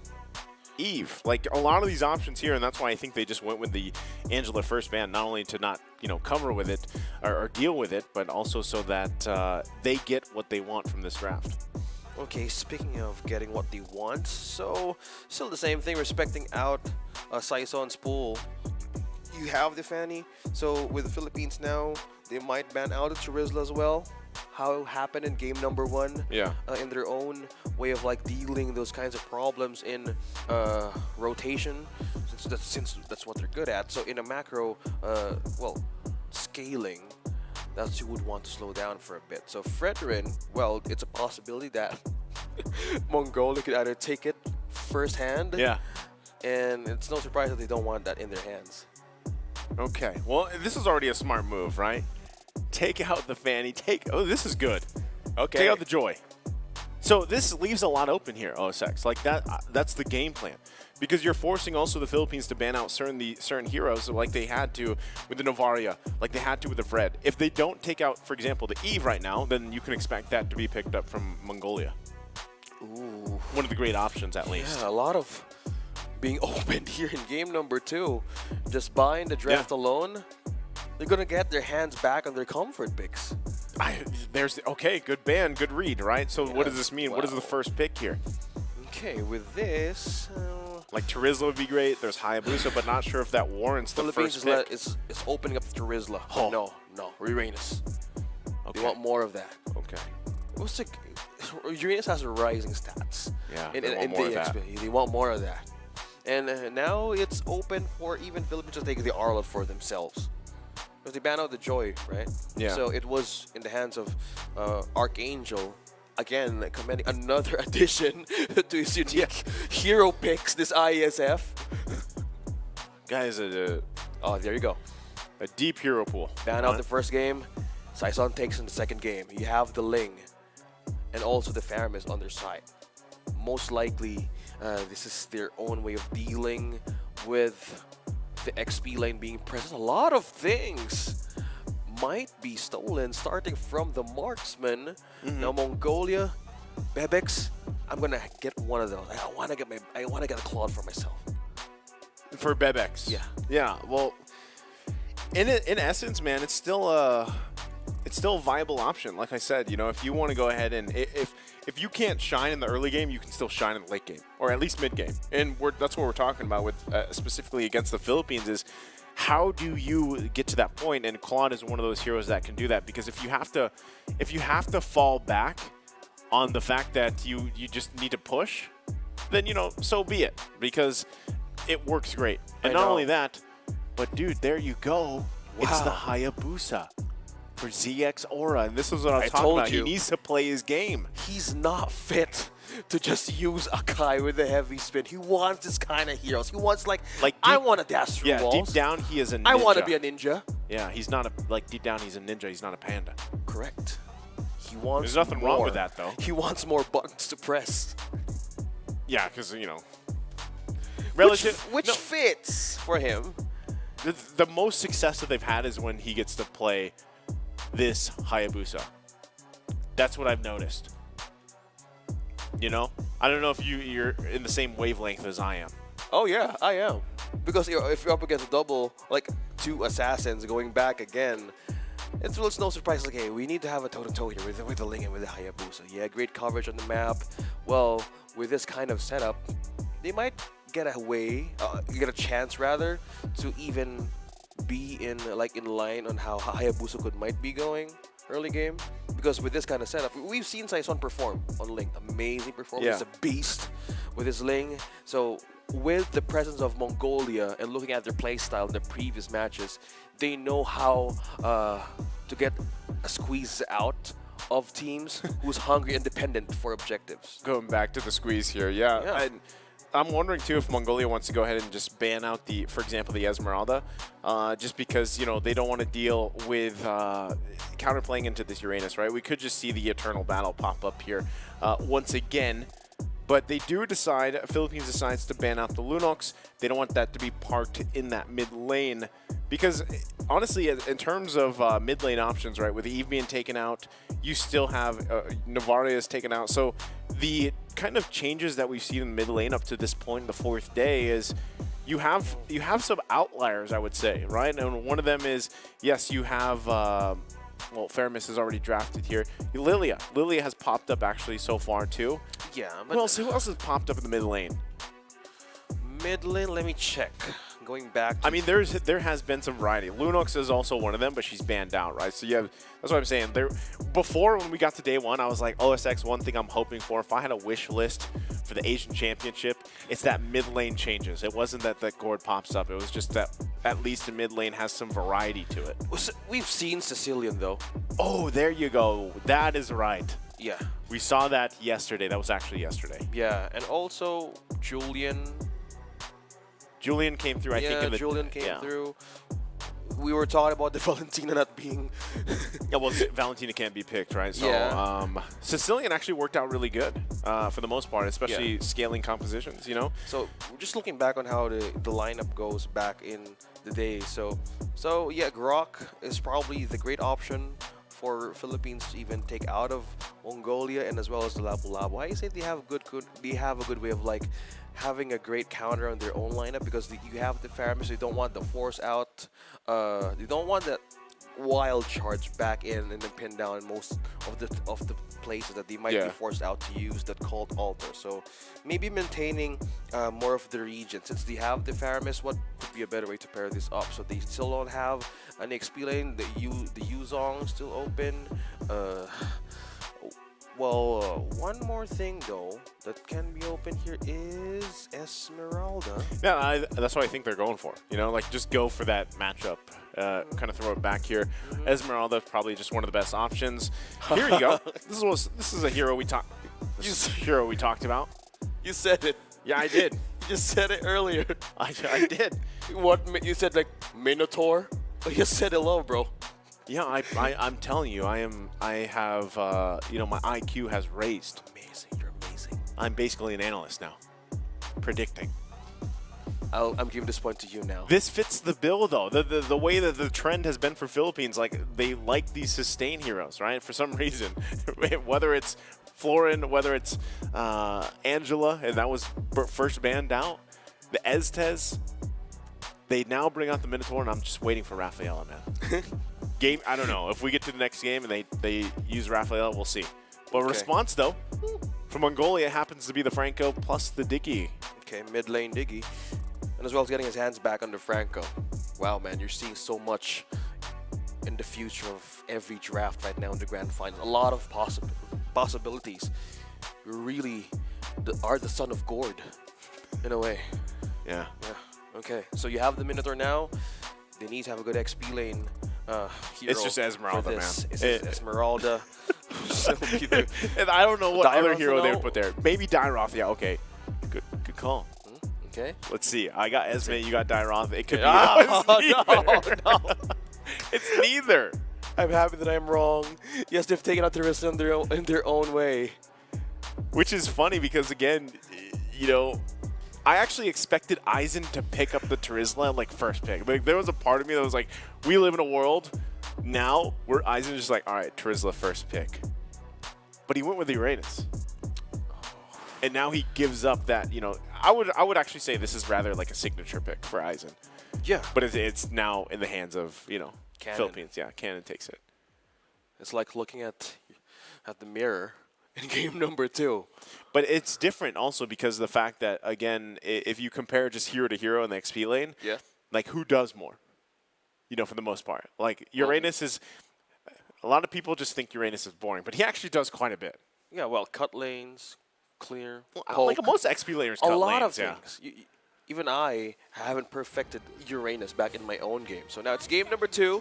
Speaker 2: Eve, like a lot of these options here, and that's why I think they just went with the Angela first ban, not only to not cover with it or deal with it, but also so that they get what they want from this draft.
Speaker 1: Okay, speaking of getting what they want, so still the same thing, respecting out Saison's pool. You have the Fanny, so with the Philippines now, they might ban out the Terizla as well. How it happened in game number 1.
Speaker 2: Yeah.
Speaker 1: In their own way of like dealing those kinds of problems in rotation, since that's what they're good at. So in a macro, scaling, that's you would want to slow down for a bit. So Fredrin, well, it's a possibility that Mongolia could either take it firsthand,
Speaker 2: Yeah.
Speaker 1: and it's no surprise that they don't want that in their hands.
Speaker 2: Okay. Well, this is already a smart move, right? Take out the Fanny. Oh, this is good.
Speaker 1: Okay.
Speaker 2: Take out the Joy. So this leaves a lot open here, OSX. Like that's the game plan, because you're forcing also the Philippines to ban out certain heroes, like they had to with the Novaria, like they had to with the Fred. If they don't take out, for example, the Eve right now, then you can expect that to be picked up from Mongolia.
Speaker 1: Ooh.
Speaker 2: One of the great options, at least.
Speaker 1: Yeah, a lot of being opened here in game number 2. Just buying the draft alone, they're gonna get their hands back on their comfort picks.
Speaker 2: Okay, good ban, good read, right? So
Speaker 1: Yeah,
Speaker 2: what does this mean? What is the
Speaker 1: wow.
Speaker 2: first pick here?
Speaker 1: Okay, with this,
Speaker 2: Like Terizla would be great. There's Hayabusa, but not sure if that warrants the
Speaker 1: Philippines
Speaker 2: first pick.
Speaker 1: is opening up to Terizla.
Speaker 2: Oh.
Speaker 1: No, Uranus.
Speaker 2: Okay.
Speaker 1: They want more of that.
Speaker 2: Okay.
Speaker 1: What's the Uranus has rising stats.
Speaker 2: Yeah,
Speaker 1: in
Speaker 2: they want more of
Speaker 1: the
Speaker 2: that.
Speaker 1: XP. They want more of that. And now it's open for even Philippines to take the Arlot for themselves. Because they banned out the Joy, right?
Speaker 2: Yeah.
Speaker 1: So it was in the hands of Archangel. Again, commending another addition to his unique hero picks, this IESF.
Speaker 2: Guys,
Speaker 1: Oh, there you go.
Speaker 2: a deep hero pool.
Speaker 1: Ban out the first game, Saison takes in the second game. You have the Ling, and also the Faramis on their side. Most likely, this is their own way of dealing with the XP lane being present. A lot of things might be stolen, starting from the marksman. Now Mongolia, Bebex, I'm gonna get one of those. I wanna get a Claude for myself.
Speaker 2: For Bebex.
Speaker 1: Yeah.
Speaker 2: Yeah, well, In essence, man, it's still a viable option. Like I said, you know, if you want to go ahead and if you can't shine in the early game, you can still shine in the late game, or at least mid game. And that's what we're talking about with specifically against the Philippines is how do you get to that point? And Claude is one of those heroes that can do that, because if you have to fall back on the fact that you just need to push, then, you know, so be it, because it works great. And not only that, but dude, there you go. Wow. It's the Hayabusa for ZX Aura, and this is what I was talking about. He needs to play his game.
Speaker 1: He's not fit to just use Akai with a heavy spin. He wants this kind of heroes. He wants like I want to dash through walls.
Speaker 2: Yeah, deep down he is a ninja.
Speaker 1: I want to be a ninja.
Speaker 2: Yeah, he's not deep down he's a ninja. He's not a panda.
Speaker 1: Correct. He wants
Speaker 2: There's nothing wrong with that, though.
Speaker 1: He wants more buttons to press.
Speaker 2: Yeah, because, you know,
Speaker 1: which fits for him.
Speaker 2: The most success that they've had is when he gets to play this Hayabusa. That's what I've noticed. You know? I don't know if you're in the same wavelength as I am.
Speaker 1: Oh, yeah, I am. Because if you're up against a double, like 2 assassins going back again, it's no surprise. Like, hey, we need to have a toe-to-toe here with the Ling and with the Hayabusa. Yeah, great coverage on the map. Well, with this kind of setup, they might get a chance rather to even be in line on how Hayabusa might be going early game, because with this kind of setup, we've seen Saison perform on Ling. Amazing performance.
Speaker 2: Yeah.
Speaker 1: He's a beast with his Ling. So with the presence of Mongolia and looking at their play style in the previous matches, they know how to get a squeeze out of teams who's hungry and dependent for objectives.
Speaker 2: Going back to the squeeze here, yeah. I'm wondering too if Mongolia wants to go ahead and just ban out for example, the Esmeralda, just because, you know, they don't want to deal with counterplaying into this Uranus, right? We could just see the Eternal Battle pop up here once again. But they do decide, Philippines decides to ban out the Lunox. They don't want that to be parked in that mid lane. Because honestly, in terms of mid lane options, right, with Eve being taken out, you still have Navarre is taken out. So the kind of changes that we've seen in mid lane up to this point in the 4th day is you have some outliers, I would say, right? And one of them is, yes, you have... well, Faramis is already drafted here. Lilia has popped up actually so far too.
Speaker 1: Yeah.
Speaker 2: But who else has popped up in the mid lane?
Speaker 1: Mid lane, let me check. Going back.
Speaker 2: I mean, there has been some variety. Lunox is also one of them, but she's banned out, right? So yeah, that's what I'm saying. Before, when we got to day 1, I was like, OSX, one thing I'm hoping for, if I had a wish list for the Asian Championship, it's that mid lane changes. It wasn't that Gord pops up. It was just that at least the mid lane has some variety to it.
Speaker 1: We've seen Sicilian though.
Speaker 2: Oh, there you go. That is right.
Speaker 1: Yeah.
Speaker 2: We saw that yesterday. That was actually yesterday.
Speaker 1: Yeah, and also Julian
Speaker 2: came through, I think.
Speaker 1: Julian came through. We were talking about the Valentina not being...
Speaker 2: yeah, well, Valentina can't be picked, right? So, Sicilian actually worked out really good for the most part, especially scaling compositions, you know?
Speaker 1: So, just looking back on how the lineup goes back in the day. So yeah, Grok is probably the great option for Philippines to even take out of Mongolia, and as well as the Lapu-Lapu. I say they have a good way of like having a great counter on their own lineup, because you have the Faramis, they don't want the force out, they don't want that wild charge back in and then pin down most of the places that they might be forced out to use that cult altar. So maybe maintaining more of the region, since they have the Faramis, what could be a better way to pair this up? So they still don't have an XP lane, the Yuzong still open. Well, one more thing though that can be open here is Esmeralda.
Speaker 2: Yeah, that's what I think they're going for. You know, like just go for that matchup. Kind of throw it back here. Esmeralda probably just one of the best options. Here you go. This is a hero we talked. This is a hero we talked about.
Speaker 1: You said it.
Speaker 2: Yeah, I did.
Speaker 1: You just said it earlier.
Speaker 2: I did.
Speaker 1: What you said, like Minotaur? You said hello, bro.
Speaker 2: Yeah, I'm telling you, I have, you know, my IQ has raised.
Speaker 1: Amazing, you're amazing.
Speaker 2: I'm basically an analyst now, predicting.
Speaker 1: I'm giving this point to you now.
Speaker 2: This fits the bill, though. The way that the trend has been for Philippines, like they like these sustain heroes, right? For some reason, whether it's Florin, whether it's Angela, and that was first banned out, the Estes. They now bring out the Minotaur, and I'm just waiting for Rafaela, man. I don't know. If we get to the next game and they use Rafaela, we'll see. But response, though, from Mongolia happens to be the Franco plus the Diggy.
Speaker 1: Okay, mid lane Diggy. And as well as getting his hands back under Franco. Wow, man, you're seeing so much in the future of every draft right now in the grand final. A lot of possibilities. You really are the son of Gord, in a way.
Speaker 2: Yeah.
Speaker 1: Okay, so you have the Minotaur now. They need to have a good XP lane hero.
Speaker 2: It's just Esmeralda, man.
Speaker 1: It's Esmeralda.
Speaker 2: And I don't know what other
Speaker 1: Dyroth,
Speaker 2: hero they would put there. Maybe Dyroth. Yeah, okay. Good call.
Speaker 1: Okay.
Speaker 2: Let's see. I got Esme, you got Dyroth. It could be
Speaker 1: no.
Speaker 2: It's neither.
Speaker 1: I'm happy that I'm wrong. Yes, they've taken out the risk in their own way.
Speaker 2: Which is funny because, again, you know, I actually expected Aizen to pick up the Terizla like first pick. Like, there was a part of me that was like, we live in a world now where Aizen is just like, all right, Terizla first pick. But he went with Uranus. And now he gives up that, you know, I would actually say this is rather like a signature pick for Aizen.
Speaker 1: Yeah.
Speaker 2: But it's now in the hands of, you know,
Speaker 1: Cannon.
Speaker 2: Philippines. Yeah, Cannon takes it.
Speaker 1: It's like looking at the mirror in game number 2.
Speaker 2: But it's different also because of the fact that, again, if you compare just hero to hero in the XP lane, like who does more? You know, for the most part. Like Uranus is, a lot of people just think Uranus is boring, but he actually does quite a bit.
Speaker 1: Yeah, well, cut lanes, clear,
Speaker 2: like most XP laners cut lanes.
Speaker 1: A lot of things. Even I haven't perfected Uranus back in my own game. So now it's game number 2.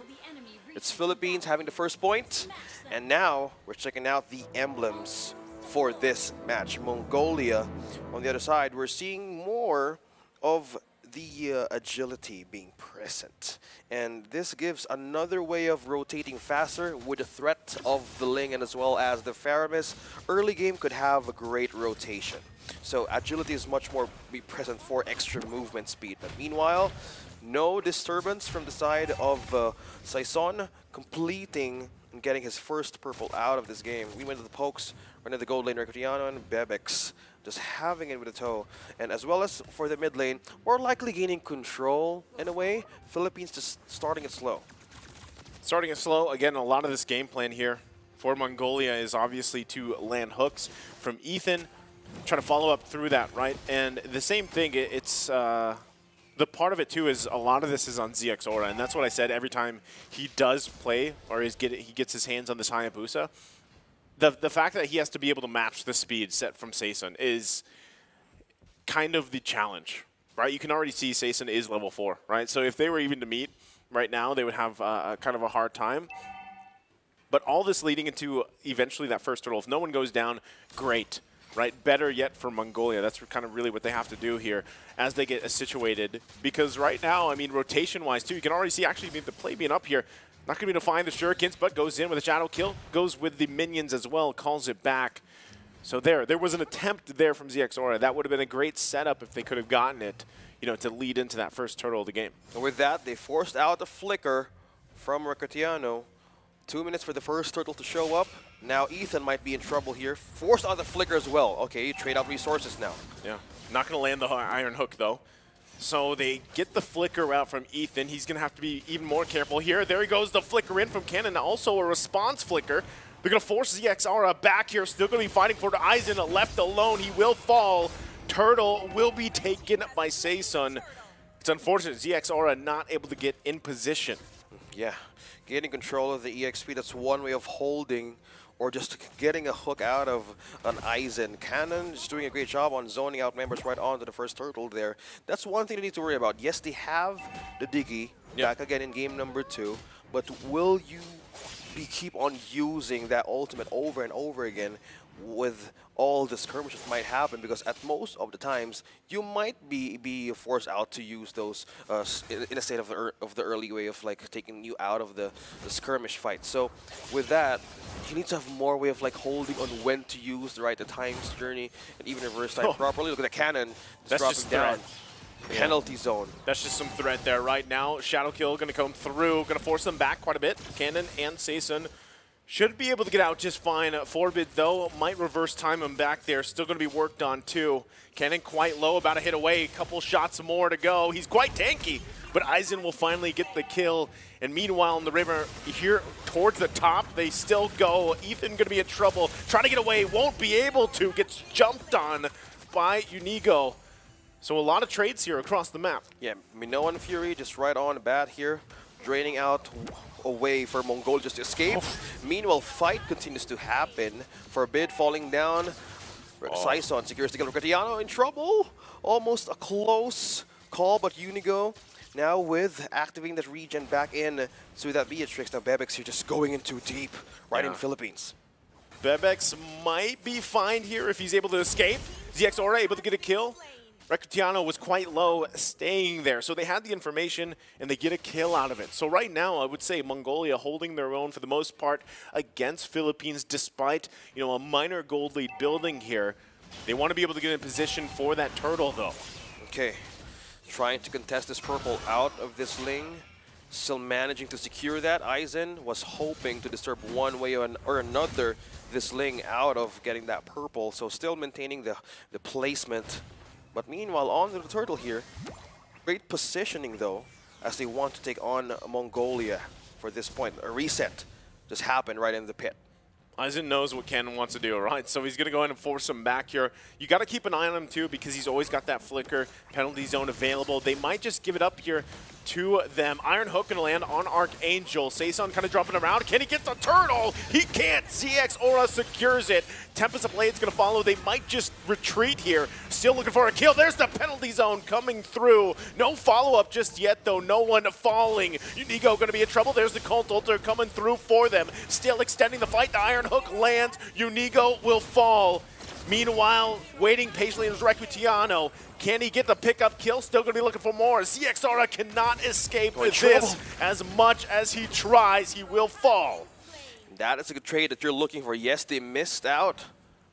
Speaker 1: It's Philippines having the first point. And now we're checking out the emblems for this match. Mongolia, on the other side, we're seeing more of the agility being present. And this gives another way of rotating faster with the threat of the Ling and as well as the Faramis. Early game could have a great rotation. So agility is much more be present for extra movement speed. But meanwhile, no disturbance from the side of Saison, completing and getting his first purple out of this game. We went to the pokes, running the gold lane, Recutiano and Bebex, just having it with a toe. And as well as for the mid lane, we're likely gaining control in a way. Philippines just starting it slow.
Speaker 2: Starting it slow. Again, a lot of this game plan here for Mongolia is obviously to land hooks from Ethan, trying to follow up through that, right? And the same thing, it's the part of it too is a lot of this is on ZX Aura, and that's what I said every time he does play or he gets his hands on this Hayabusa. The fact that he has to be able to match the speed set from Saison is kind of the challenge, right? You can already see Saison is level 4, right? So if they were even to meet right now, they would have kind of a hard time. But all this leading into eventually that first turtle. If no one goes down, great. Right, better yet for Mongolia. That's kind of really what they have to do here as they get situated. Because right now, I mean, rotation-wise too, you can already see actually the play being up here. Not going to be able to find the shurikens, but goes in with a shadow kill. Goes with the minions as well, calls it back. So there was an attempt there from ZX Aura. That would have been a great setup if they could have gotten it, you know, to lead into that first turtle of the game.
Speaker 1: And with that, they forced out a flicker from Recutiano. 2 minutes for the first turtle to show up. Now Ethan might be in trouble here. Forced out the flicker as well. Okay, you trade out resources now.
Speaker 2: Yeah, not going to land the iron hook though. So they get the flicker out from Ethan. He's going to have to be even more careful here. There he goes, the flicker in from Cannon. Also a response flicker. They're going to force ZX Aura back here. Still going to be fighting for the Aizen. Left alone, he will fall. Turtle will be taken by Saison. It's unfortunate, ZX Aura not able to get in position.
Speaker 1: Yeah, getting control of the EXP, that's one way of holding or just getting a hook out of an Aizen. Cannon is doing a great job on zoning out members right onto the first turtle there. That's one thing they need to worry about. Yes, they have the Diggy back again in game number 2, but will you keep on using that ultimate over and over again with all the skirmishes might happen? Because at most of the times you might be forced out to use those in a state of the early way of like taking you out of the skirmish fight. So with that, you need to have more way of like holding on when to use the times journey and even reverse time properly. Look at the Cannon
Speaker 2: That's
Speaker 1: dropping
Speaker 2: just
Speaker 1: down. Penalty zone.
Speaker 2: That's just some threat there right now. Shadow kill going to come through, going to force them back quite a bit. Cannon and Saison should be able to get out just fine. Forbid, though, might reverse time him back there. Still going to be worked on, too. Cannon quite low, about to hit away. A couple shots more to go. He's quite tanky. but Aizen will finally get the kill. And meanwhile, in the river here towards the top, they still go. Ethan going to be in trouble, trying to get away, won't be able to, gets jumped on by Unigo. So a lot of trades here across the map.
Speaker 1: Yeah, Minoan Fury just right on the bat here, draining out away for Mongol just to escape. Meanwhile, fight continues to happen. Forbid falling down. Saison secures the kill. Cristiano in trouble. Almost a close call, but Unigo now with activating that regen back in to that Beatrix. Now Bebex here just going in too deep right in Philippines.
Speaker 2: Bebex might be fine here if he's able to escape. ZX Aura able to get a kill. Recutiano was quite low, staying there. So they had the information, and they get a kill out of it. So right now, I would say Mongolia holding their own for the most part against Philippines, despite a minor gold lead building here. They want to be able to get in position for that turtle, though.
Speaker 1: Okay, trying to contest this purple out of this Ling. Still managing to secure that. Aizen was hoping to disturb one way or another this Ling out of getting that purple. So still maintaining the placement. But meanwhile, on to the turtle here. Great positioning, though, as they want to take on Mongolia for this point. A reset just happened right in the pit.
Speaker 2: Aizen knows what Ken wants to do, right? So he's going to go in and force him back here. You got to keep an eye on him, too, because he's always got that flicker penalty zone available. They might just give it up here to them. Iron Hook going to land on Archangel. Saison kind of dropping around. Can he get the turtle? He can't. ZX Aura secures it. Tempest of Blade's going to follow. They might just retreat here. Still looking for a kill. There's the penalty zone coming through. No follow-up just yet, though. No one falling. Unigo going to be in trouble. There's the Cult Altar coming through for them. Still extending the fight. The Iron Hook lands. Unigo will fall. Meanwhile, waiting patiently is Recutiano. Can he get the pickup kill? Still going to be looking for more. ZX Aura cannot escape with this. As much as he tries, he will fall.
Speaker 1: That is a good trade that you're looking for. Yes, they missed out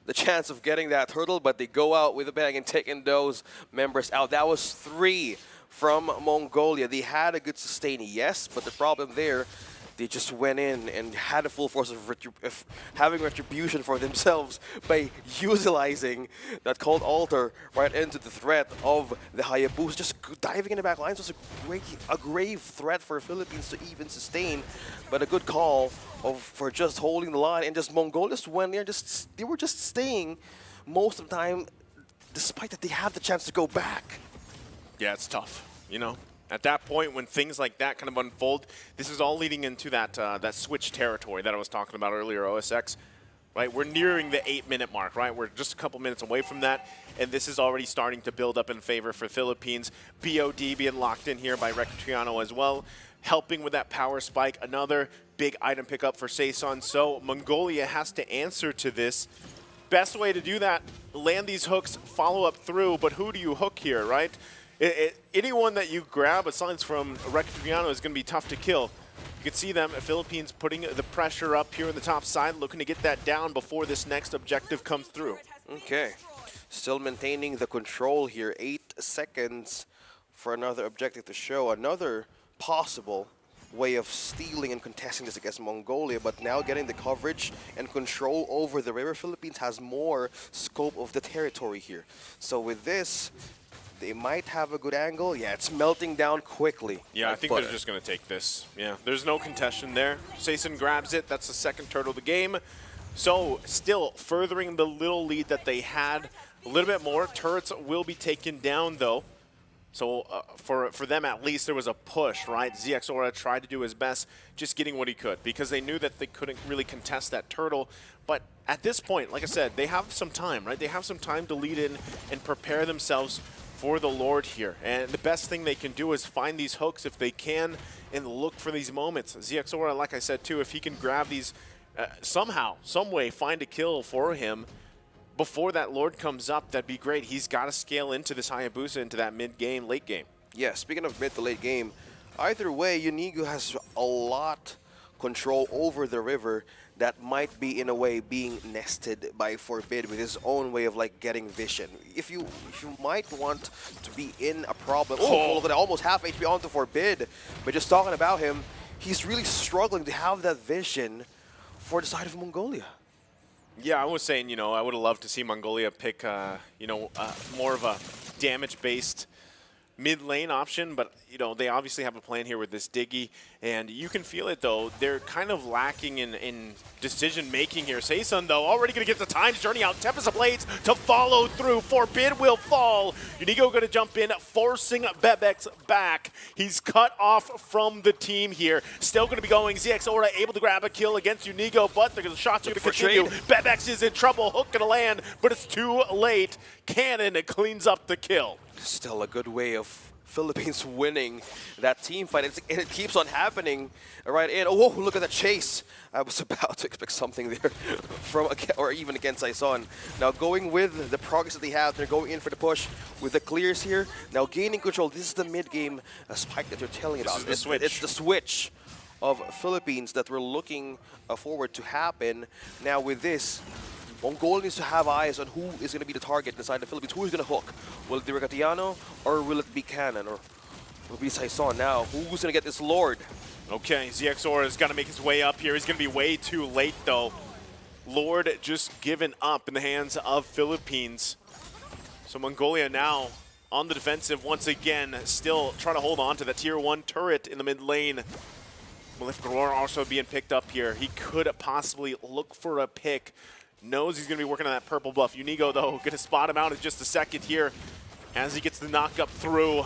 Speaker 1: the chance of getting that turtle, but they go out with a bang and taking those members out. That was 3 from Mongolia. They had a good sustain, yes, but the problem there, they just went in and had a full force of having retribution for themselves by utilizing that Cold Altar right into the threat of the Hayabusa. Just diving in the back lines was a grave threat for Philippines to even sustain, but a good call for just holding the line. And just Mongolia just went there, they were just staying most of the time, despite that they had the chance to go back.
Speaker 2: Yeah, it's tough, At that point, when things like that kind of unfold, this is all leading into that switch territory that I was talking about earlier, OSX, right? We're nearing the 8-minute mark, right? We're just a couple minutes away from that, and this is already starting to build up in favor for Philippines. BOD being locked in here by Recutiano as well, helping with that power spike. Another big item pickup for Saison. So Mongolia has to answer to this. Best way to do that, land these hooks, follow up through, but who do you hook here, right? Anyone that you grab, aside from Recutiano, is going to be tough to kill. You can see them, Philippines, putting the pressure up here on the top side, looking to get that down before this next objective comes through.
Speaker 1: Okay. Still maintaining the control here. 8 seconds for another objective to show. Another possible way of stealing and contesting this against Mongolia, but now getting the coverage and control over the river. Philippines has more scope of the territory here. So with this, they might have a good angle. Yeah, it's melting down quickly.
Speaker 2: Yeah, I think they're just going to take this. Yeah, there's no contention there. Saison grabs it. That's the second turtle of the game. So still furthering the little lead that they had a little bit more. Turrets will be taken down, though. So for them, at least, there was a push, right? ZX Aura tried to do his best, just getting what he could, because they knew that they couldn't really contest that turtle. But at this point, like I said, they have some time, right? They have some time to lead in and prepare themselves for the Lord here. And the best thing they can do is find these hooks if they can and look for these moments. ZX Aura, like I said too, if he can grab these somehow, some way, find a kill for him before that Lord comes up, that'd be great. He's got to scale into this Hayabusa, into that mid-game, late game.
Speaker 1: Yeah, speaking of mid to late game, either way, Unigo has a lot control over the river that might be, in a way, being nested by Forbid with his own way of, like, getting vision. If you might want to be in a problem, almost half HP onto Forbid, but just talking about him, he's really struggling to have that vision for the side of Mongolia.
Speaker 2: Yeah, I was saying, I would have loved to see Mongolia pick, more of a damage-based mid lane option, but you know they obviously have a plan here with this Diggy, and you can feel it though. They're kind of lacking in decision making here. Saysun though already going to get the times journey out. Tempest of Blades to follow through. Forbid will fall. Unigo going to jump in, forcing Bebex back. He's cut off from the team here. Still going to be going. ZX Aura able to grab a kill against Unigo, but the shots are going to continue. Bebex is in trouble. Hook going to land, but it's too late. Cannon cleans up the kill.
Speaker 1: Still a good way of Philippines winning that team fight. And it keeps on happening right in. Oh, look at the chase. I was about to expect something there from, or even against Saysun. Now going with the progress that they have, they're going in for the push with the clears here. Now gaining control. This is the mid-game spike that you're telling about.
Speaker 2: This is the switch.
Speaker 1: It's the switch of Philippines that we're looking forward to happen. Now with this, Mongolia needs to have eyes on who is going to be the target inside the Philippines. Who is going to hook? Will it be Regatiano or will it be Cannon or will it be Saysun? Now, who's going to get this Lord?
Speaker 2: Okay, ZX Aura is going to make his way up here. He's going to be way too late though. Lord just given up in the hands of Philippines. So Mongolia now on the defensive once again, still trying to hold on to that tier 1 turret in the mid lane. Malif Garor also being picked up here. He could possibly look for a pick. Knows he's going to be working on that purple buff. Unigo, though, going to spot him out in just a second here as he gets the knock-up through.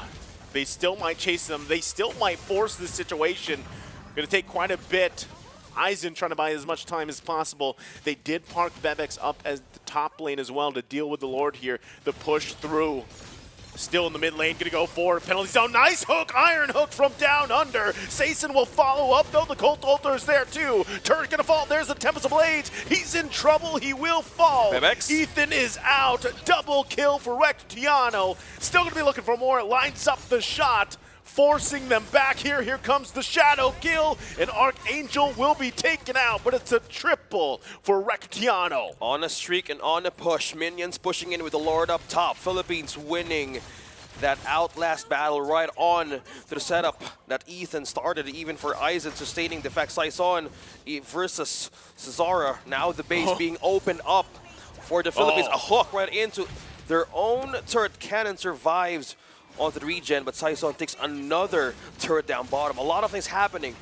Speaker 2: They still might chase them. They still might force this situation. Going to take quite a bit. Aizen trying to buy as much time as possible. They did park Bebex up as the top lane as well to deal with the Lord here. The push through. Still in the mid lane, gonna go for penalty zone. Nice hook, iron hook from down under. Saysun will follow up, though the Colt Ulter is there too. Turret gonna fall, there's the Tempest of Blades. He's in trouble, he will fall.
Speaker 1: Bebex.
Speaker 2: Ethan is out, double kill for Rectiano. Still gonna be looking for more, lines up the shot. Forcing them back here. Here comes the shadow kill, and Archangel will be taken out, but it's a triple for Rectiano.
Speaker 1: On a streak and on a push. Minions pushing in with the Lord up top. Philippines winning that outlast battle right on to the setup that Ethan started, even for Aizen sustaining the fact Saysun versus Cesara. Now the base being opened up for the Philippines. A hook right into their own turret. Cannon survives onto the regen, but Saysun takes another turret down bottom. A lot of things happening.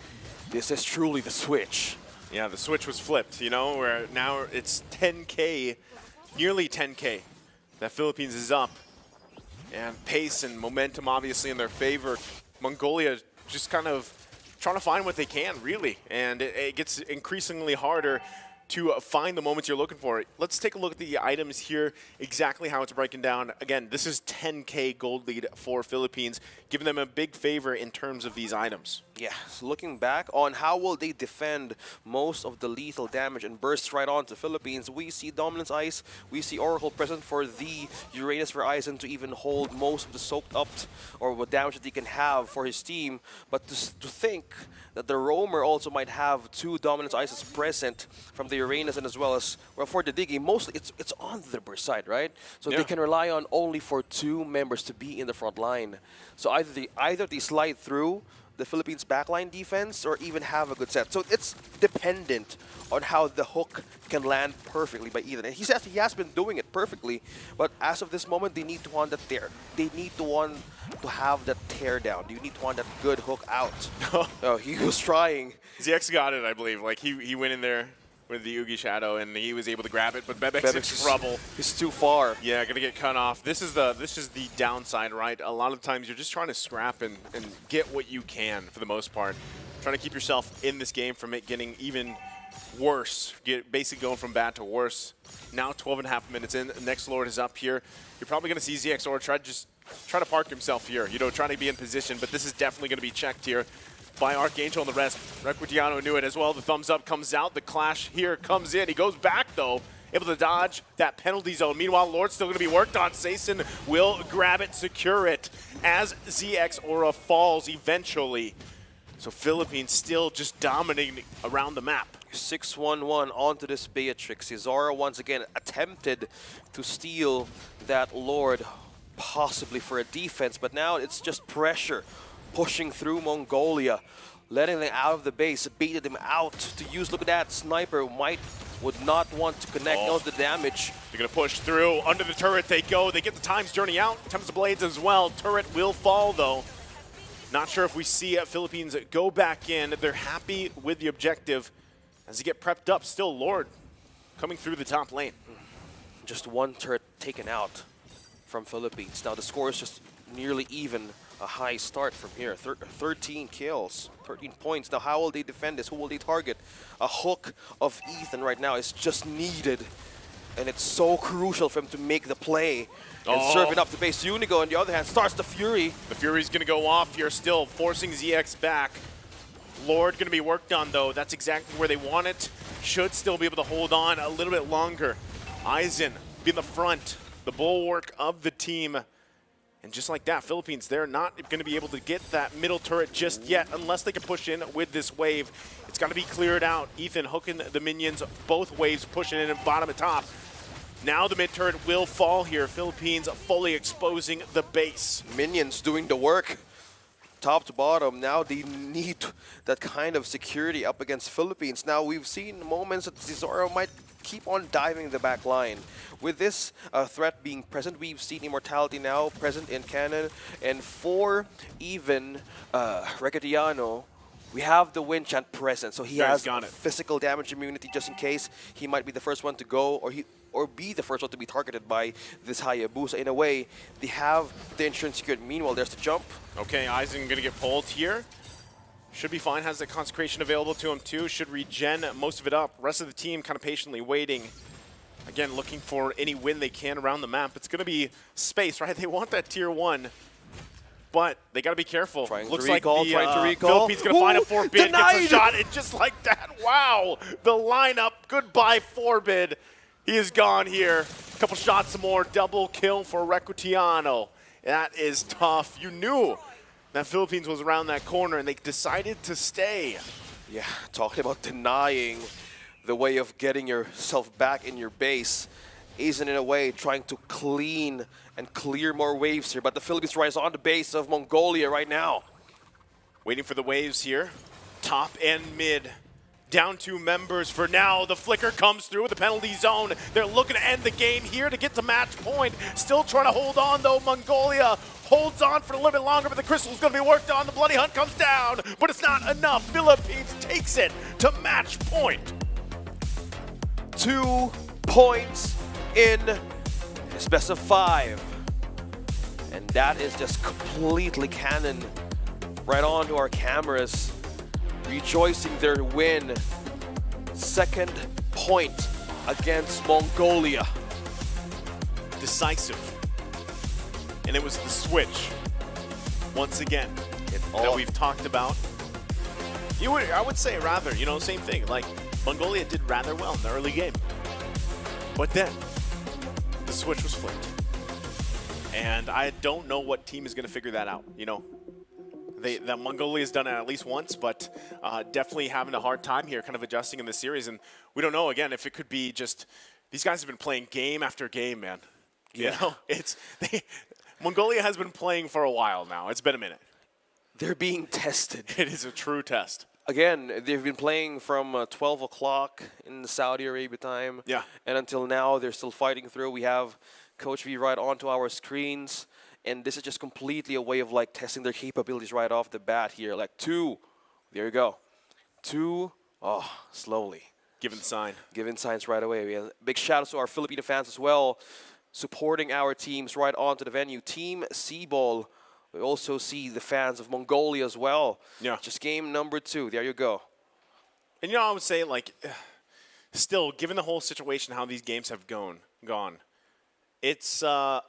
Speaker 1: This is truly the switch.
Speaker 2: Yeah, the switch was flipped, you know, where now it's 10K, nearly 10K. That Philippines is up. And pace and momentum obviously in their favor. Mongolia just kind of trying to find what they can, really. And it gets increasingly harder to find the moments you're looking for. Let's take a look at the items here, exactly how it's breaking down. Again, this is 10K gold lead for Philippines, giving them a big favor in terms of these items.
Speaker 1: Yeah, so looking back on how will they defend most of the lethal damage and bursts right on to Philippines, we see Dominance Ice, we see Oracle present for the Uranus for Aizen to even hold most of the soaked up or what damage that he can have for his team. But to think that the Roamer also might have 2 Dominance Ices present from the Uranus and as well as, well, for the Diggy, mostly it's on the burst side, right? So they can rely on only for 2 members to be in the front line. So either they slide through the Philippines backline defense or even have a good set. So it's dependent on how the hook can land perfectly by Ethan. And he says he has been doing it perfectly, but as of this moment, they need to want that tear. They need to want to have that tear down. You need to want that good hook out. Oh, he was trying.
Speaker 2: ZX got it, I believe. Like he went in there with the Oogie Shadow, and he was able to grab it, but Bebex in trouble.
Speaker 1: He's too far.
Speaker 2: Yeah, gonna get cut off. This is the downside, right? A lot of times you're just trying to scrap and get what you can for the most part. Trying to keep yourself in this game from it getting even worse. Basically going from bad to worse. Now 12.5 minutes in, the next Lord is up here. You're probably gonna see ZX Aura try to park himself here, you know, trying to be in position, but this is definitely gonna be checked here by Archangel and the rest. Rectiano knew it as well. The thumbs up comes out. The clash here comes in. He goes back, though, able to dodge that penalty zone. Meanwhile, Lord's still going to be worked on. Saysun will grab it, secure it, as ZX Aura falls eventually. So Philippines still just dominating around the map.
Speaker 1: 6-1-1 onto this Beatrix. Cesara once again attempted to steal that Lord, possibly for a defense, but now it's just pressure. Pushing through Mongolia, letting them out of the base, baited them out to use. Look at that, Sniper might would not want to connect. Knows the damage.
Speaker 2: They're going to push through. Under the turret they go. They get the Time's Journey out. Tempest of Blades as well. Turret will fall, though. Not sure if we see Philippines go back in. They're happy with the objective as they get prepped up. Still Lord coming through the top lane.
Speaker 1: Just one turret taken out from Philippines. Now the score is just nearly even. A high start from here. 13 kills, 13 points. Now how will they defend this? Who will they target? A hook of Ethan right now is just needed. And it's so crucial for him to make the play. And serve it up to base. Unigo, on the other hand, starts the Fury.
Speaker 2: The Fury's going to go off here still, forcing ZX back. Lord going to be worked on, though. That's exactly where they want it. Should still be able to hold on a little bit longer. Aizen be in the front, the bulwark of the team. And just like that, Philippines, they're not going to be able to get that middle turret just yet unless they can push in with this wave. It's got to be cleared out. Ethan hooking the minions, both waves pushing in and bottom and top. Now the mid turret will fall here. Philippines fully exposing the base.
Speaker 1: Minions doing the work. Top to bottom, now they need that kind of security up against Philippines. Now we've seen moments that Zizora might keep on diving the back line. With this threat being present, we've seen Immortality now present in Cannon. And for even Recatiano, we have the Wind Chant present. So he has physical damage immunity just in case he might be the first one to go or be the first one to be targeted by this Hayabusa. In a way, they have the insurance secured. Meanwhile, there's the jump.
Speaker 2: Okay, Aizen going to get pulled here. Should be fine, has the consecration available to him too. Should regen most of it up. Rest of the team kind of patiently waiting. Again, looking for any win they can around the map. It's going to be space, right? They want that tier 1. But they got to be careful.
Speaker 1: Looks like the
Speaker 2: Philippines going to find a Forbid, gets a shot, and just like that, wow! The lineup, goodbye Forbid. He is gone here. A couple shots more, double kill for Recutiano. That is tough. You knew that Philippines was around that corner, and they decided to stay.
Speaker 1: Yeah, talking about denying the way of getting yourself back in your base. Aizen, in a way, trying to clean and clear more waves here, but the Philippines rise on the base of Mongolia right now.
Speaker 2: Waiting for the waves here. Top and mid. Down 2 members for now. The flicker comes through with the penalty zone. They're looking to end the game here to get to match point. Still trying to hold on, though. Mongolia holds on for a little bit longer, but the crystal's going to be worked on. The bloody hunt comes down, but it's not enough. Philippines takes it to match point.
Speaker 1: 2 points in this best of 5. And that is just completely Cannon right onto our cameras, rejoicing their win. 2nd point against Mongolia.
Speaker 2: Decisive. And it was the switch, once again, that we've talked about. I would say rather, same thing. Like, Mongolia did rather well in the early game. But then, the switch was flipped. And I don't know what team is going to figure that out, That Mongolia has done it at least once, but definitely having a hard time here, kind of adjusting in the series. And we don't know, again, if it could be just these guys have been playing game after game, man.
Speaker 1: Yeah.
Speaker 2: Mongolia has been playing for a while now. It's been a minute.
Speaker 1: They're being tested.
Speaker 2: It is a true test.
Speaker 1: Again, they've been playing from 12 o'clock in the Saudi Arabia time.
Speaker 2: Yeah.
Speaker 1: And until now, they're still fighting through. We have Coach V right onto our screens. And this is just completely a way of like testing their capabilities right off the bat here. Like 2, there you go. 2, slowly.
Speaker 2: Giving the sign.
Speaker 1: Giving signs right away. Big shout out to our Filipino fans as well, supporting our teams right onto the venue. Team C-Ball. We also see the fans of Mongolia as well.
Speaker 2: Yeah.
Speaker 1: Just game number 2. There you go.
Speaker 2: And I would say, like, still, given the whole situation, how these games have gone, it's, I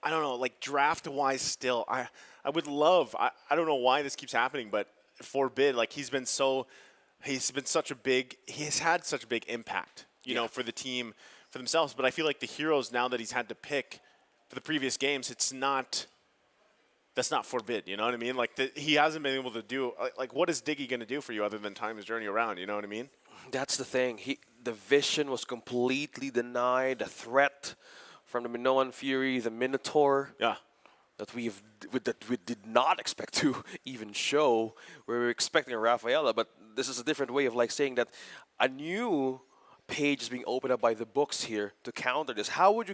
Speaker 2: don't know, like, draft-wise still, I would love, I don't know why this keeps happening, but Forbid, like, he has had such a big impact, you know, for the team, for themselves. But I feel like the heroes now that he's had to pick for the previous games, that's not Forbid, you know what I mean? Like, he hasn't been able to do, like, what is Diggy going to do for you other than Time's Journey around, you know what I mean?
Speaker 1: That's the thing. The vision was completely denied. The threat from the Minoan Fury, the Minotaur, that we did not expect to even show. We were expecting a Rafaela, but this is a different way of like saying that a new page is being opened up by the books here to counter this. How would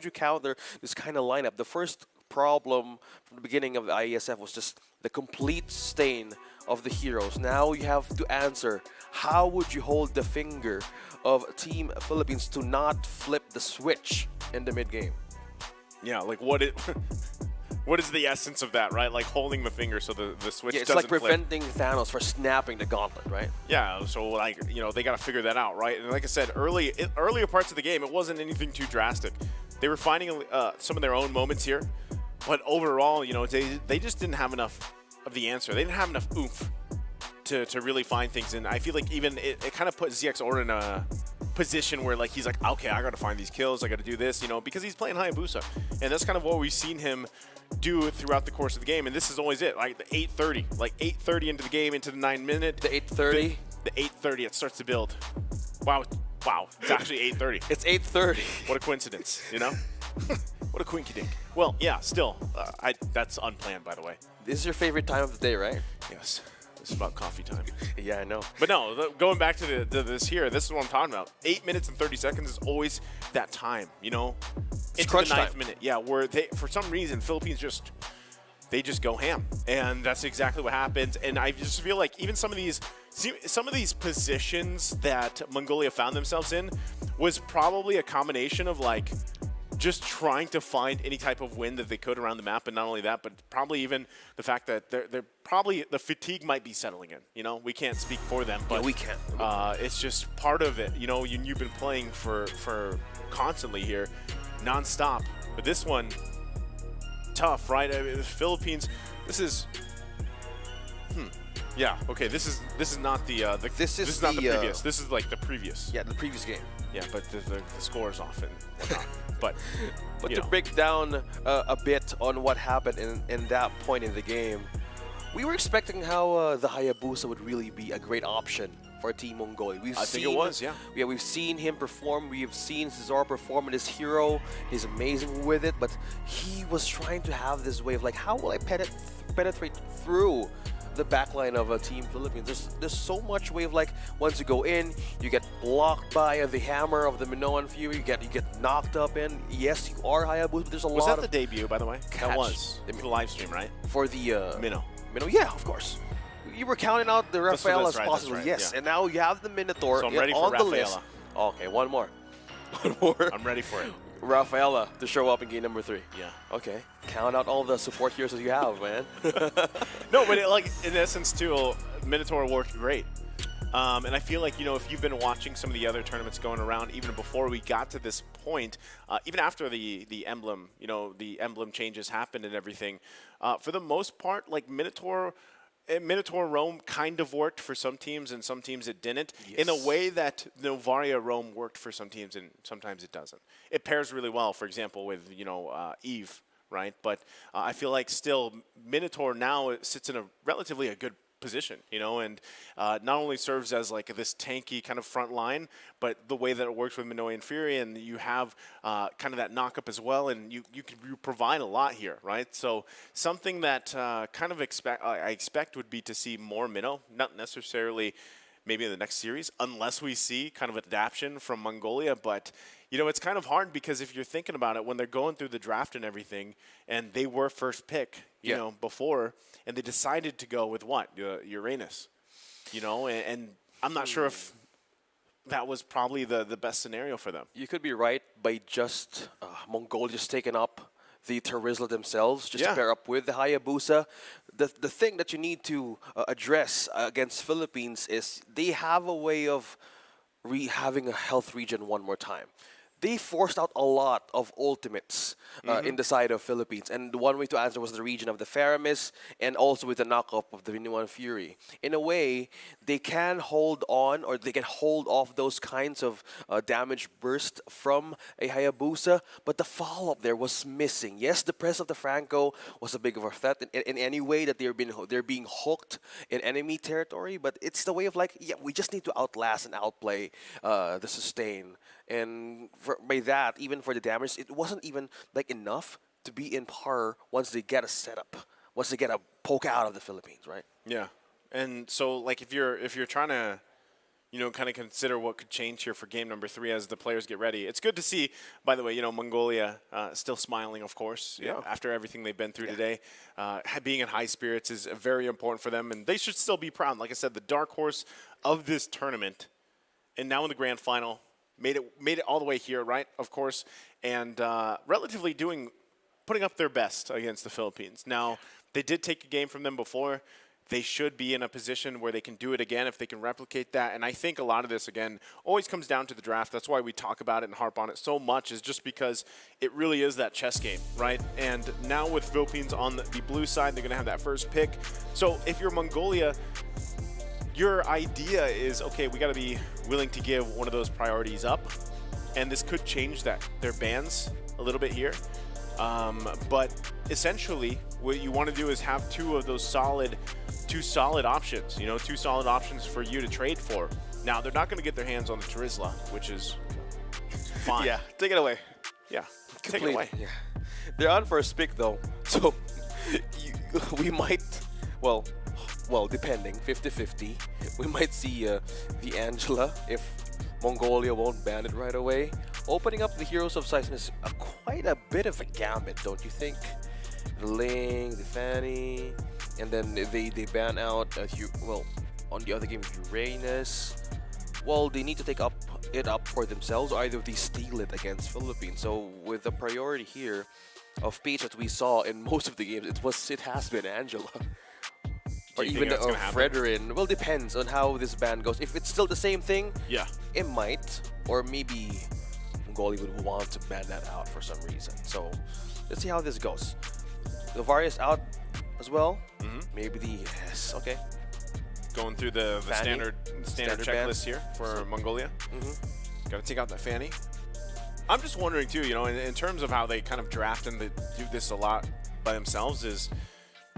Speaker 1: you counter this kind of lineup? The first problem from the beginning of the IESF was just the complete stain of the heroes. Now you have to answer, how would you hold the finger of Team Philippines to not flip the switch in the mid game?
Speaker 2: Yeah, like what is the essence of that, right? Like holding the finger so the switch
Speaker 1: Yeah, it's
Speaker 2: doesn't
Speaker 1: like preventing Thanos from snapping the gauntlet, right?
Speaker 2: Yeah, so like, you know, they got to figure that out, right? And like I said, earlier parts of the game, it wasn't anything too drastic. They were finding some of their own moments here, but overall, you know, they just didn't have enough of the answer. They didn't have enough oomph to really find things. And I feel like even it kind of put ZX Order in a position where like he's like, okay, I got to find these kills, I got to do this, you know, because he's playing Hayabusa. And that's kind of what we've seen him do throughout the course of the game. And this is always it, like the 8:30, like 8:30 into the game, into the 9-minute.
Speaker 1: The 8:30?
Speaker 2: The 8:30, it starts to build. Wow, it's actually 8:30.
Speaker 1: It's 8:30.
Speaker 2: What a coincidence, you know? What a quinky dink. Well, yeah, still, that's unplanned, by the way.
Speaker 1: This is your favorite time of the day, right?
Speaker 2: Yes. It's about coffee time.
Speaker 1: Yeah, I know.
Speaker 2: But no, going back to this here, this is what I'm talking about. 8 minutes and 30 seconds is always that time, you know?
Speaker 1: It's
Speaker 2: into
Speaker 1: crunch
Speaker 2: the 9th
Speaker 1: time.
Speaker 2: minute. Yeah, where for some reason, Philippines just go ham. And that's exactly what happens. And I just feel like even some of these positions that Mongolia found themselves in was probably a combination of like just trying to find any type of win that they could around the map, and not only that, but probably even the fact that they're probably the fatigue might be settling in. You know, we can't speak for them, but
Speaker 1: yeah, we can.
Speaker 2: It's just part of it. You know, you've been playing for constantly here, nonstop. But this one, tough, right? I mean, the Philippines. This is. Yeah. Okay. This is not the. This is not the previous. This is like the previous.
Speaker 1: Yeah, the previous game.
Speaker 2: Yeah, but the score is off and whatnot. But
Speaker 1: to break down a bit on what happened in that point in the game, we were expecting how the Hayabusa would really be a great option for Team Mongolia.
Speaker 2: I think it was, yeah.
Speaker 1: Yeah, we've seen him perform. We have seen Cesar perform with his hero. He's amazing with it, but he was trying to have this way of like, how will I penetrate through the backline of a Team Philippines? There's so much way of like, once you go in, you get blocked by the hammer of the Minoan Fury, you get knocked up in. Yes, you are Hayabusa, but there's a lot
Speaker 2: was that
Speaker 1: of
Speaker 2: the debut, by the way?
Speaker 1: catch.
Speaker 2: That was the live stream, right?
Speaker 1: For the
Speaker 2: Minnow.
Speaker 1: Yeah, of course. You were counting out the Rafaela as
Speaker 2: right,
Speaker 1: possible,
Speaker 2: right,
Speaker 1: yes.
Speaker 2: yeah.
Speaker 1: And now you have the Minotaur
Speaker 2: So I'm ready
Speaker 1: on
Speaker 2: for
Speaker 1: the
Speaker 2: Rafaela.
Speaker 1: list. Okay, one more. One more.
Speaker 2: I'm ready for it.
Speaker 1: Rafaela to show up in game number 3.
Speaker 2: Yeah.
Speaker 1: Okay. Count out all the support heroes that you have, man.
Speaker 2: No, but like in essence too, Minotaur worked great. And I feel like, you know, if you've been watching some of the other tournaments going around, even before we got to this point, even after the emblem, you know, the emblem changes happened and everything, for the most part, like Minotaur Roam kind of worked for some teams, and some teams it didn't.
Speaker 1: Yes.
Speaker 2: In a way that Novaria Roam worked for some teams, and sometimes it doesn't. It pairs really well, for example, with, you know, Eve, right? But I feel like still Minotaur now sits in a relatively good position, you know, and not only serves as like this tanky kind of front line, but the way that it works with Minoan Fury, and you have kind of that knock-up as well, and you provide a lot here, right? So something that kind of I expect would be to see more Minnow, not necessarily maybe in the next series, unless we see kind of adaptation from Mongolia. But, you know, it's kind of hard because if you're thinking about it, when they're going through the draft and everything, and they were first pick, you know, before, and they decided to go with what? Uranus, you know, and I'm not sure if that was probably the best scenario for them.
Speaker 1: You could be right by just Mongolia just taking up the Terizla themselves, just to pair up with the Hayabusa. The thing that you need to address against Philippines is they have a way of having a health regen one more time. They forced out a lot of ultimates in the side of Philippines. And the one way to answer was the region of the Faramis, and also with the knockup of the Minoan Fury. In a way, they can hold on, or they can hold off those kinds of damage burst from a Hayabusa, but the follow-up there was missing. Yes, the press of the Franco was a big of a threat in any way that they're being hooked in enemy territory, but it's the way of like, yeah, we just need to outlast and outplay the sustain. And by that, even for the damage, it wasn't even like enough to be in par once they get a setup, once they get a poke out of the Philippines, right?
Speaker 2: Yeah, and so like if you're trying to you know, kind of consider what could change here for game number 3 as the players get ready. It's good to see, by the way, you know, Mongolia still smiling, of course, you know, after everything they've been through today. Being in high spirits is very important for them, and they should still be proud. Like I said, the dark horse of this tournament, and now in the grand final, made it all the way here, right, of course, and relatively putting up their best against the Philippines. Now, they did take a game from them before. They should be in a position where they can do it again if they can replicate that. And I think a lot of this, again, always comes down to the draft. That's why we talk about it and harp on it so much, is just because it really is that chess game, right? And now with Philippines on the blue side, they're going to have that first pick. So if you're Mongolia, your idea is, okay, we got to be willing to give one of those priorities up. And this could change their bans a little bit here. But essentially, what you want to do is have two solid options, you know, two solid options for you to trade for. Now, they're not going to get their hands on the Turisla, which is fine.
Speaker 1: Yeah, take it away.
Speaker 2: Yeah,
Speaker 1: Complete.
Speaker 2: take it away.
Speaker 1: Yeah. They're on first pick, though. So we might, well, depending, 50-50, we might see the Angela if Mongolia won't ban it right away. Opening up the Heroes of Size is quite a bit of a gambit, don't you think? The Ling, the Fanny, and then they ban out, on the other game, Uranus. Well, they need to take it up for themselves, or either they steal it against Philippines. So with the priority here of Peach that we saw in most of the games, it has been Angela. Or even Fredrin. Well, depends on how this ban goes. If it's still the same thing,
Speaker 2: yeah,
Speaker 1: it might. Or maybe Mongolia would want to ban that out for some reason. So let's see how this goes. The Varius out as well. Maybe yes, okay.
Speaker 2: Going through the standard checklist here for Mongolia. Got to take out that Fanny. I'm just wondering too, you know, in terms of how they kind of draft and they do this a lot by themselves, is,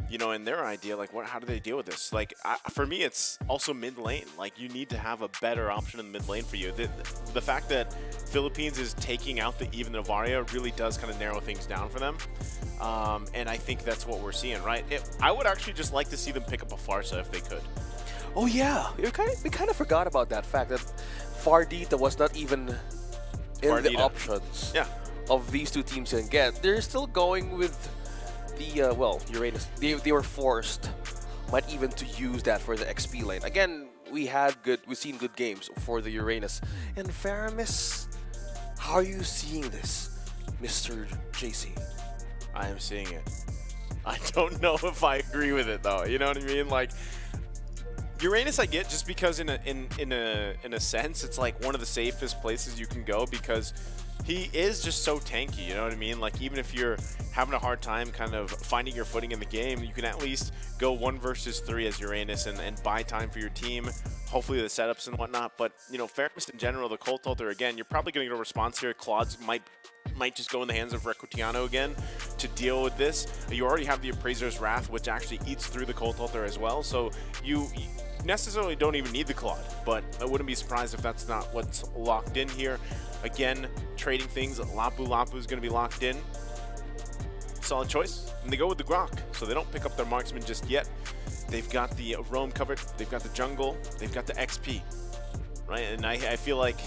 Speaker 2: you know, in their idea, like, how do they deal with this? Like, for me, it's also mid lane. Like, you need to have a better option in the mid lane for you. The fact that Philippines is taking out the Novaria really does kind of narrow things down for them. And I think that's what we're seeing, right? I would actually just like to see them pick up a Farsa if they could.
Speaker 1: Oh yeah, we kind of forgot about that fact that Fardita was not even in the options of these two teams can get. They're still going with the Uranus. They were forced, might even to use that for the XP lane. Again, we've seen good games for the Uranus. And Faramis, how are you seeing this, Mr. JC?
Speaker 2: I am seeing it. I don't know if I agree with it though. You know what I mean? Like, Uranus I get just because in a sense it's like one of the safest places you can go, because he is just so tanky, you know what I mean? Like, even if you're having a hard time kind of finding your footing in the game, you can at least go 1 versus 3 as Uranus and buy time for your team, hopefully the setups and whatnot. But, you know, Fairness in general, the Cold Altar, again, you're probably going to get a response here. Claude's might just go in the hands of Recutiano again to deal with this. You already have the Appraiser's Wrath, which actually eats through the Cold Altar as well, so you necessarily don't even need the Claude, but I wouldn't be surprised if that's not what's locked in here. Again, trading things, Lapu is going to be locked in. Solid choice. And they go with the Grok, so they don't pick up their marksman just yet. They've got the roam covered, they've got the jungle, they've got the XP, right? And I feel like,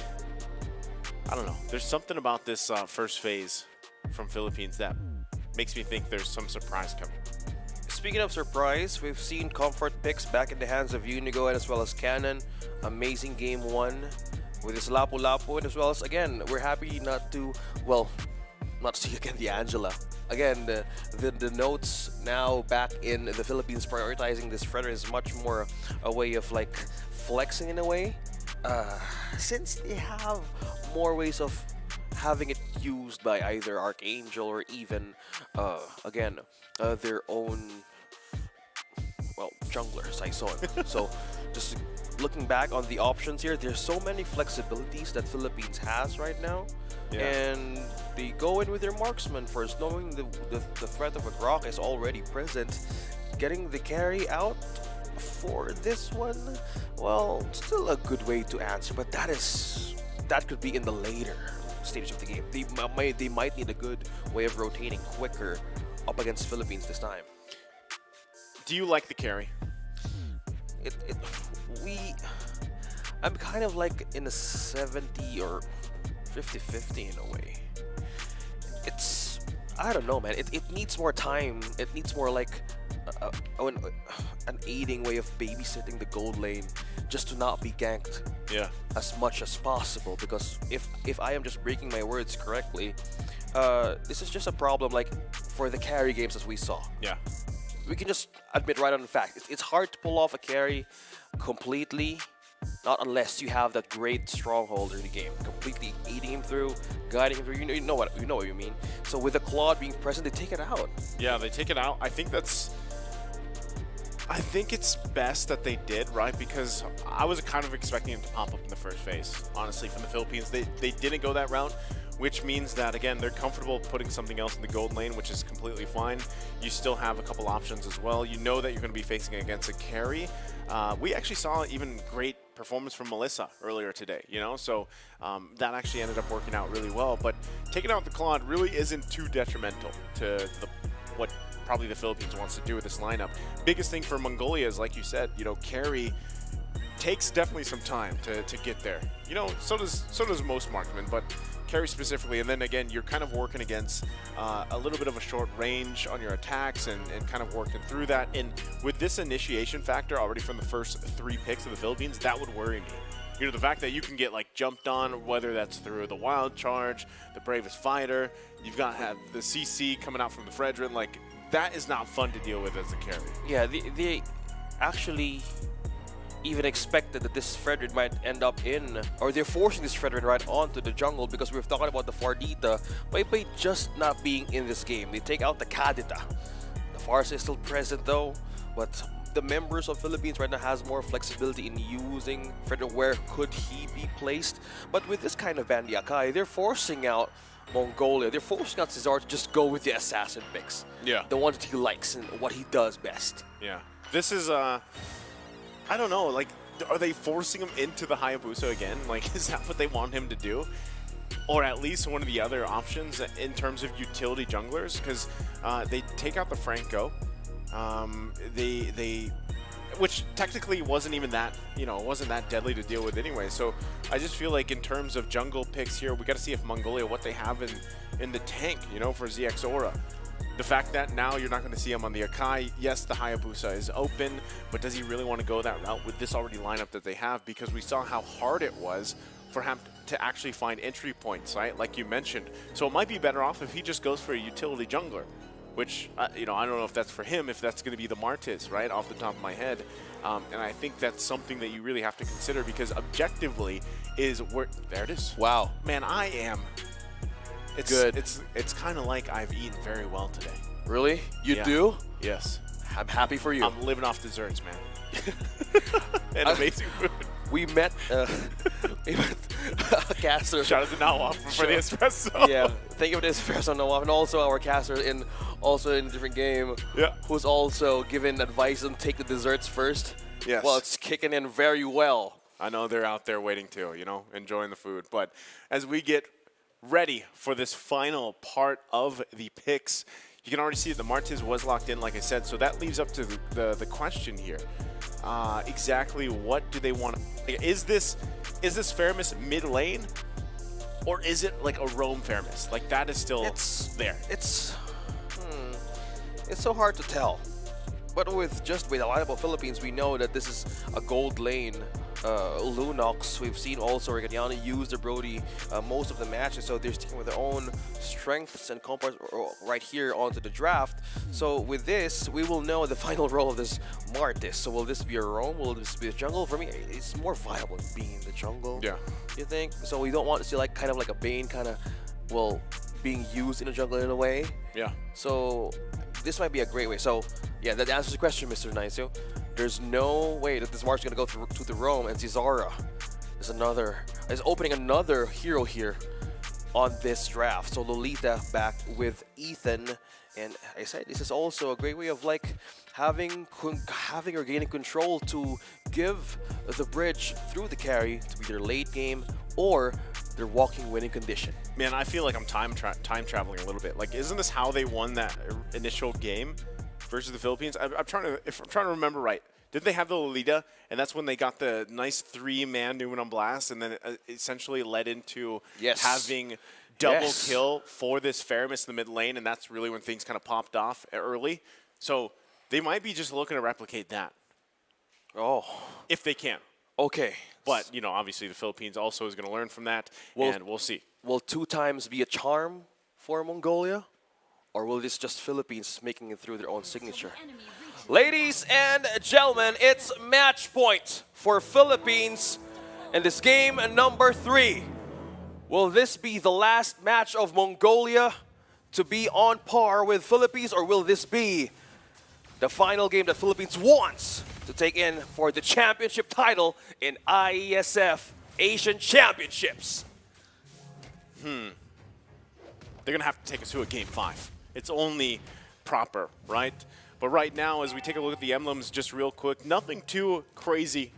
Speaker 2: I don't know, there's something about this first phase from Philippines that makes me think there's some surprise coming.
Speaker 1: Speaking of surprise, we've seen comfort picks back in the hands of Unigo and as well as Cannon. Amazing game 1 with his Lapu, and as well as, again, we're happy not to see again the Angela. Again, the notes now back in the Philippines prioritizing this Fredder is much more a way of like flexing in a way, since they have more ways of having it used by either Archangel or even their own junglers, I saw it. So just looking back on the options here, there's so many flexibilities that Philippines has right now. And they go in with their marksman first, knowing the threat of a Grok is already present. Getting the carry out for this one, well, still a good way to answer, but that could be in the later stage of the game. They might need a good way of rotating quicker up against Philippines this time. I'm kind of like in a 70 or 50-50 in a way. It's, I don't know, man. It needs more time. It needs more like an aiding way of babysitting the gold lane just to not be ganked as much as possible. Because if I am just breaking my words correctly, this is just a problem like for the carry games as we saw.
Speaker 2: Yeah.
Speaker 1: We can just admit right on the fact. It's hard to pull off a carry completely, not unless you have that great stronghold in the game, completely eating him through, guiding him through. You know what you mean. So with the Claude being present, they take it out.
Speaker 2: Yeah, they take it out. I think it's best that they did, right? Because I was kind of expecting him to pop up in the first phase. Honestly, from the Philippines, they didn't go that route, which means that, again, they're comfortable putting something else in the gold lane, which is completely fine. You still have a couple options as well. You know that you're going to be facing against a carry. We actually saw even great performance from Melissa earlier today, you know, so that actually ended up working out really well. But taking out the Claude really isn't too detrimental to what probably the Philippines wants to do with this lineup. Biggest thing for Mongolia is, like you said, you know, carry takes definitely some time to get there. You know, so does most marksmen, but carry specifically. And then again, you're kind of working against a little bit of a short range on your attacks and kind of working through that. And with this initiation factor already from the first 3 picks of the Philippines, that would worry me. You know, the fact that you can get like jumped on, whether that's through the Wild Charge, the Bravest Fighter, you've got the CC coming out from the Fredrin, like that is not fun to deal with as a carry.
Speaker 1: Yeah, they actually even expected that this Fredrin might end up in, or they're forcing this Fredrin right onto the jungle because we've talked about the Fardita by just not being in this game. They take out the Kadita. The Farsa is still present though, but the members of Philippines right now has more flexibility in using Fredrin. Where could he be placed? But with this kind of Bandi Akai, they're forcing out Mongolia. They're forcing out Cesar to just go with the assassin picks.
Speaker 2: Yeah.
Speaker 1: The ones that he likes and what he does best.
Speaker 2: Yeah. This is, I don't know, like, are they forcing him into the Hayabusa again? Like, is that what they want him to do? Or at least one of the other options in terms of utility junglers? Because they take out the Franco. Which technically wasn't even that, you know, wasn't that deadly to deal with anyway. So I just feel like in terms of jungle picks here, we got to see if Mongolia, what they have in the tank, you know, for ZX Aura. The fact that now you're not going to see him on the Akai, yes, the Hayabusa is open, but does he really want to go that route with this already lineup that they have? Because we saw how hard it was for him to actually find entry points, right? Like you mentioned. So it might be better off if he just goes for a utility jungler. Which, you know, I don't know if that's for him, if that's going to be the Martis, right, off the top of my head. And I think that's something that you really have to consider because objectively is where... There it is.
Speaker 1: Wow.
Speaker 2: Man, I am... It's good. It's kind of like I've eaten very well today.
Speaker 1: Really? You do?
Speaker 2: Yes.
Speaker 1: I'm happy for you.
Speaker 2: I'm living off desserts, man. And amazing food.
Speaker 1: We met a caster.
Speaker 2: Shout out to Nawaf for the espresso.
Speaker 1: Yeah, thank you for the espresso, Nawaf, and also our caster in a different game.
Speaker 2: Yeah.
Speaker 1: Who's also given advice on take the desserts first.
Speaker 2: Yes.
Speaker 1: Well, it's kicking in very well.
Speaker 2: I know they're out there waiting too, you know, enjoying the food. But as we get ready for this final part of the picks, you can already see that the Martis was locked in, like I said. So that leaves up to the question here. Exactly what do they want? Is this Faramis mid lane, or is it like a roam Faramis? Like that is still there.
Speaker 1: It's so hard to tell. But with the lineup of Philippines, we know that this is a gold lane. Lunox, we've seen also Regaliano use the Brody most of the matches, so they're sticking with their own strengths and comparts right here onto the draft. So with this, we will know the final role of this Martis. So will this be a roam? Will this be a jungle? For me, it's more viable being in the jungle.
Speaker 2: Yeah.
Speaker 1: You think? So we don't want to see like kind of like a Bane being used in a jungle in a way.
Speaker 2: Yeah.
Speaker 1: So this might be a great way. So yeah, that answers the question, Mr. Nicio. There's no way that this March is going to go to the Rome, and Cesara is opening another hero here on this draft. So Lolita back with Ethan, and I said this is also a great way of like having or gaining control to give the bridge through the carry to be their late game or their walking winning condition.
Speaker 2: Man, I feel like I'm time traveling a little bit. Like, isn't this how they won that initial game versus the Philippines? If I'm trying to remember right, Did they have the Lolita? And that's when they got the nice 3-man Newman on blast, and then essentially led into having double kill for this Faramis in the mid lane, and that's really when things kind of popped off early. So they might be just looking to replicate that.
Speaker 1: Oh.
Speaker 2: If they can.
Speaker 1: Okay.
Speaker 2: But, you know, obviously the Philippines also is going to learn from that, and we'll see.
Speaker 1: Will 2 times be a charm for Mongolia? Or will this just Philippines making it through their own signature? Ladies and gentlemen, it's match point for Philippines in this game number 3. Will this be the last match of Mongolia to be on par with Philippines, or will this be the final game that Philippines wants to take in for the championship title in IESF Asian Championships?
Speaker 2: They're going to have to take us to a game 5. It's only proper, right? But right now, as we take a look at the emblems just real quick, nothing too crazy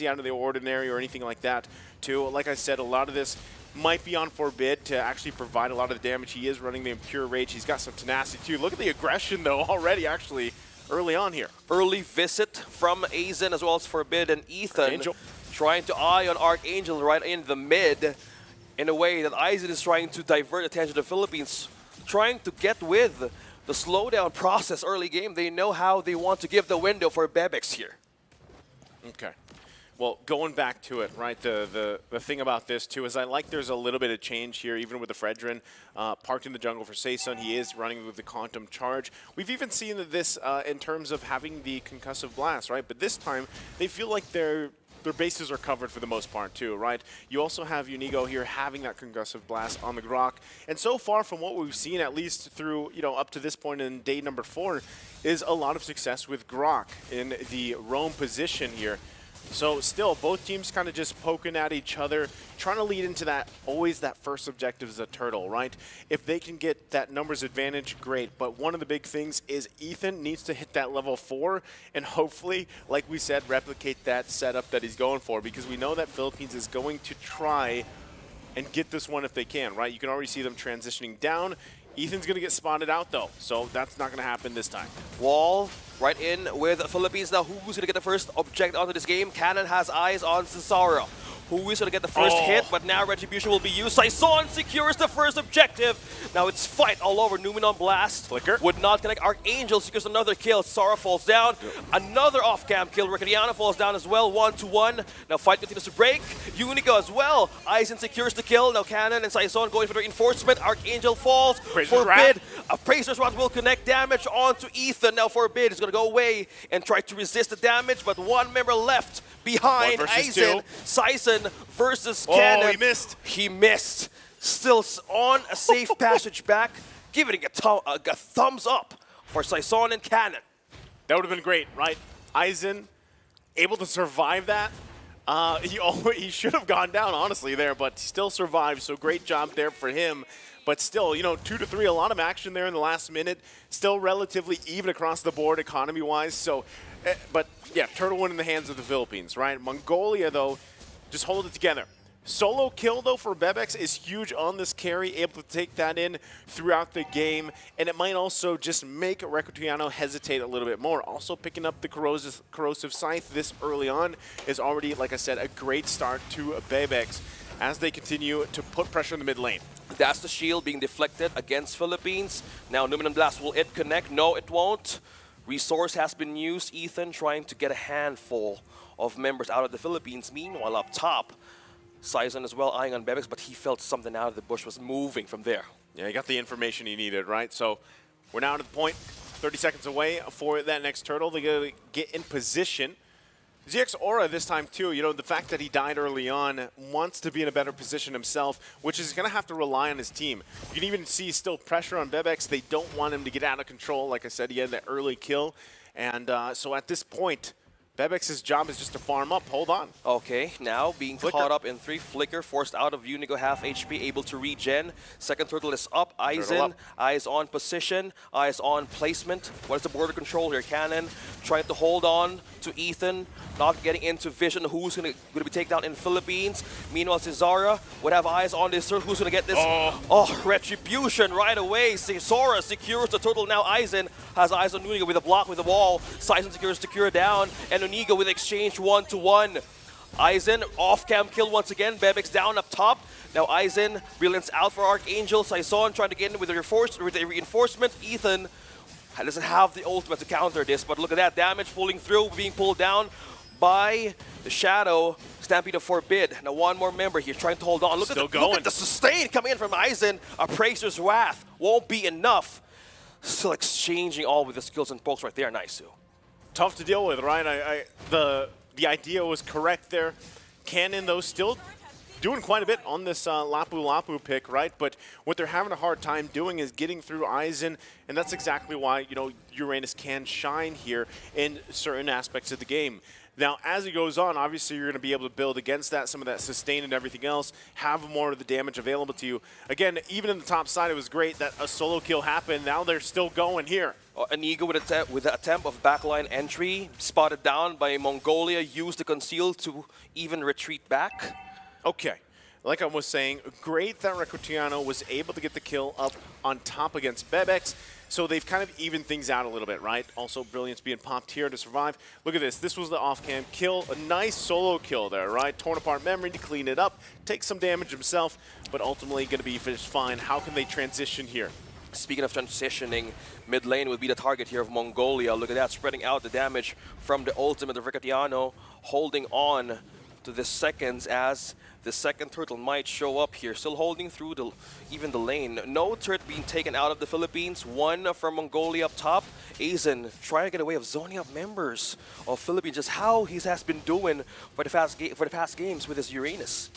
Speaker 2: out of the ordinary or anything like that. Like I said, a lot of this might be on Forbid to actually provide a lot of the damage. He is running the Impure Rage. He's got some tenacity too. Look at the aggression though already actually early on here.
Speaker 1: Early visit from Aizen as well as Forbid and Ethan trying to eye on Archangel right in the mid in a way that Aizen is trying to divert attention to the Philippines, trying to get with the slowdown process early game. They know how they want to give the window for Bebex here.
Speaker 2: Okay. Well, going back to it, right, the thing about this, too, is I like there's a little bit of change here, even with the Fredrin parked in the jungle for Saison. He is running with the Quantum Charge. We've even seen this in terms of having the Concussive Blast, right? But this time, they feel like their bases are covered for the most part, too, right? You also have Unigo here having that Concussive Blast on the Grok. And so far, from what we've seen, at least through, you know, up to this point in day number 4, is a lot of success with Grok in the roam position here. So still, both teams kind of just poking at each other, trying to lead into that, always that first objective is a turtle, right? If they can get that numbers advantage, great. But one of the big things is Ethan needs to hit that level 4 and hopefully, like we said, replicate that setup that he's going for, because we know that Philippines is going to try and get this one if they can, right? You can already see them transitioning down. Ethan's going to get spotted out, though, so that's not going to happen this time.
Speaker 1: Wall right in with the Philippines. Now, who's going to get the first objective onto this game? Cannon has eyes on Cesaro. Who is going to get the first hit, but now Retribution will be used. Saison secures the first objective. Now it's fight all over. Newman on blast.
Speaker 2: Flicker.
Speaker 1: Would not connect. Archangel secures another kill. Sara falls down. Another off-cam kill. Ricardiano falls down as well. 1-1. Now fight continues to break. Unigo as well. Aizen secures the kill. Now Cannon and Saison going for the reinforcement. Archangel falls. Forbid. Appraiser's Rod will connect damage onto Ethan. Now Forbid is going to go away and try to resist the damage, but one member left behind Aizen. Saison versus Cannon.
Speaker 2: Oh, he missed.
Speaker 1: He missed. Still on a safe passage back, giving a thumbs up for Saison and Cannon.
Speaker 2: That would have been great, right? Aizen able to survive that. He should have gone down, honestly, there, but still survived, so great job there for him. But still, you know, 2-3, a lot of action there in the last minute. Still relatively even across the board economy-wise. So, but yeah, turtle win in the hands of the Philippines, right? Mongolia, though, just hold it together. Solo kill, though, for Bebex is huge on this carry, able to take that in throughout the game. And it might also just make Ricardiano hesitate a little bit more. Also picking up the corrosive Scythe this early on is already, like I said, a great start to Bebex as they continue to put pressure in the mid lane.
Speaker 1: That's the shield being deflected against Philippines. Now Newman and Blast, will it connect? No, it won't. Resource has been used. Ethan trying to get a handful of members out of the Philippines. Meanwhile, up top, Saison as well eyeing on Bebex, but he felt something out of the bush was moving from there.
Speaker 2: Yeah, he got the information he needed, right? So we're now to the point, 30 seconds away for that next turtle. They're going to get in position. ZX Aura this time too, you know, the fact that he died early on, wants to be in a better position himself, which is going to have to rely on his team. You can even see still pressure on Bebex. They don't want him to get out of control. Like I said, he had that early kill. And so at this point, Bebex's job is just to farm up. Hold on.
Speaker 1: Okay, now being caught up in 3. Flicker forced out of Unigo, half HP, able to regen. Second turtle is up. Aizen, eyes on position, eyes on placement. What is the border control here? Cannon trying to hold on to Ethan, not getting into vision who's going to be taken down in Philippines. Meanwhile, Cesara would have eyes on this turtle. Who's going to get this? Oh, Retribution right away. Cesara secures the turtle. Now Aizen has eyes on Unigo with a block with the wall. Saison secures Secure down, and Onigo with exchange 1-to-1. Aizen, off-cam kill once again. Bebek's down up top. Now Aizen, Brilliant's out for Archangel. Saison trying to get in with a reinforcement. Ethan doesn't have the ultimate to counter this, but look at that damage pulling through, being pulled down by the Shadow. Stampede of Forbid. Now one more member here trying to hold on. Look at the sustain coming in from Aizen. Appraiser's Wrath won't be enough. Still exchanging all with the skills and pokes right there. Nice.
Speaker 2: Tough to deal with, right? The idea was correct there. Cannon, though, still doing quite a bit on this Lapu Lapu pick, right? But what they're having a hard time doing is getting through Aizen, and that's exactly why, you know, Uranus can shine here in certain aspects of the game. Now, as it goes on, obviously you're going to be able to build against that, some of that sustain and everything else, have more of the damage available to you. Again, even in the top side, it was great that a solo kill happened. Now they're still going here.
Speaker 1: Anigo with the attempt of backline entry, spotted down by Mongolia, used the conceal to even retreat back.
Speaker 2: Okay. Like I was saying, great that Recutiano was able to get the kill up on top against Bebex. So they've kind of evened things out a little bit, right? Also, Brilliance being popped here to survive. Look at this. This was the off-cam kill. A nice solo kill there, right? Torn apart memory to clean it up. Take some damage himself, but ultimately going to be finished fine. How can they transition here?
Speaker 1: Speaking of transitioning, mid lane would be the target here of Mongolia. Look at that, spreading out the damage from the ultimate of Recutiano, holding on to the seconds as the second turtle might show up here. Still holding through even the lane. No turret being taken out of the Philippines. One from Mongolia up top. Aizen trying to get away of zoning up members of Philippines. Just how he has been doing for the past games with his Uranus.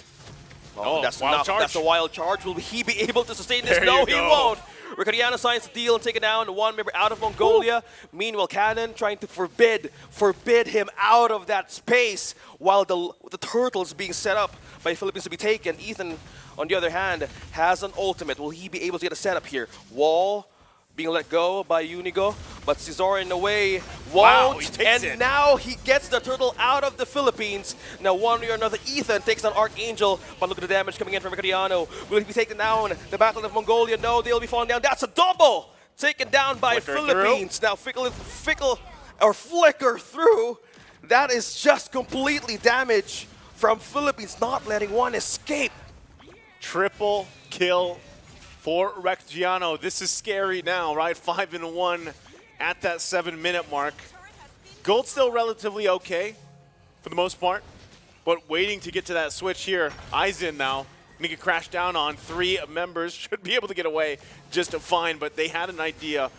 Speaker 2: Oh,
Speaker 1: that's a wild charge. Will he be able to sustain this? No, he won't. Ricardiano signs the deal and take it down. One member out of Mongolia. Woo. Meanwhile, Cannon trying to forbid him out of that space while the turtles being set up by Philippines to be taken. Ethan, on the other hand, has an ultimate. Will he be able to get a setup here? Wall being let go by Unigo, but Cesar in the way won't, and now he gets the turtle out of the Philippines. Now one way or another, Ethan takes on Archangel, but look at the damage coming in from Ricardiano. Will he be taken down? The Battle of Mongolia, no, they'll be falling down. That's a double! Taken down by Philippines. Through. Now flicker through. That is just completely damage from Philippines, not letting one escape.
Speaker 2: Triple kill for Recutiano. This is scary now, right? 5-1 at that 7-minute mark. Gold's still relatively okay for the most part, but waiting to get to that switch here. Aizen now gonna get crashed down on. 3 members should be able to get away just fine, but they had an idea.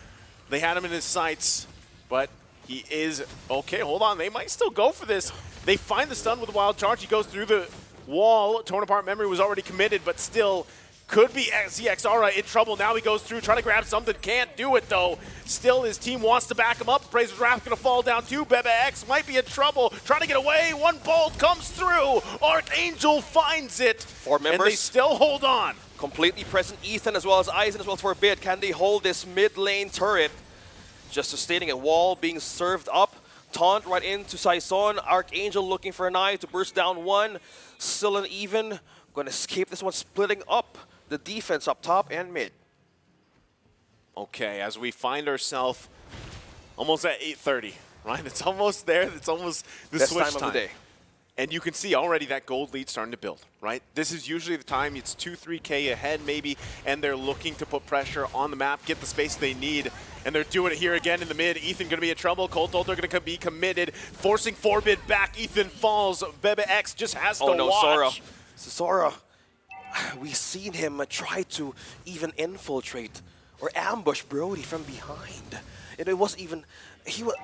Speaker 2: They had him in his sights, but he is okay. Hold on, they might still go for this. They find the stun with a wild charge. He goes through the wall. Torn apart memory was already committed, but still could be ZXR in trouble. Now he goes through, trying to grab something. Can't do it, though. Still, his team wants to back him up. Appraiser's Wrath going to fall down, too. Bebe X might be in trouble. Trying to get away. One bolt comes through. Archangel finds it.
Speaker 1: 4 members.
Speaker 2: And they still hold on.
Speaker 1: Completely present Ethan as well as Aizen as well for a bit. Can they hold this mid lane turret? Just sustaining a wall being served up. Taunt right into Saison. Archangel looking for an eye to burst down one. Still an even. Going to escape this one, splitting up the defense up top and mid.
Speaker 2: Okay, as we find ourselves almost at 8:30, right? It's almost there. It's almost the switch time
Speaker 1: of the day.
Speaker 2: And you can see already that gold lead starting to build, right? This is usually the time. It's 2-3K ahead maybe, and they're looking to put pressure on the map, get the space they need. And they're doing it here again in the mid. Ethan going to be in trouble. Colt Ultra going to be committed, forcing Forbid back. Ethan falls. Bebe X just has to watch.
Speaker 1: Sora. We've seen him try to even infiltrate or ambush Brody from behind. And it was even,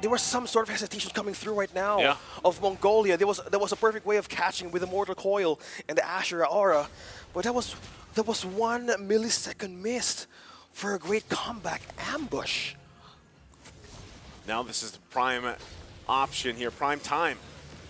Speaker 1: there was some sort of hesitation coming through right now of Mongolia. There was a perfect way of catching with the Mortal Coil and the Ashura Aura. But that was 1 millisecond missed for a great comeback ambush.
Speaker 2: Now this is the prime option here, prime time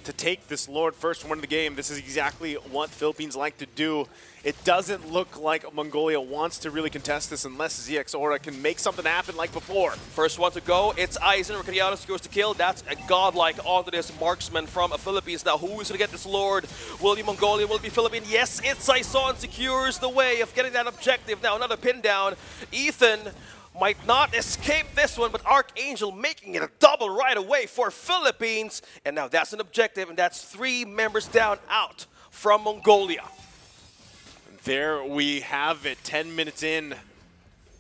Speaker 2: to take this Lord first and win the game. This is exactly what Philippines like to do. It doesn't look like Mongolia wants to really contest this unless ZX Aura can make something happen like before.
Speaker 1: First one to go, it's Aizen. Ricardiano scores to kill. That's a godlike onto this marksman from Philippines. Now, who is going to get this Lord? Will it be Mongolia? Will it be Philippines? Yes, it's Saison secures the way of getting that objective. Now, another pin down. Ethan might not escape this one, but Archangel making it a double right away for Philippines. And now that's an objective, and that's 3 members down out from Mongolia.
Speaker 2: There we have it, 10 minutes in.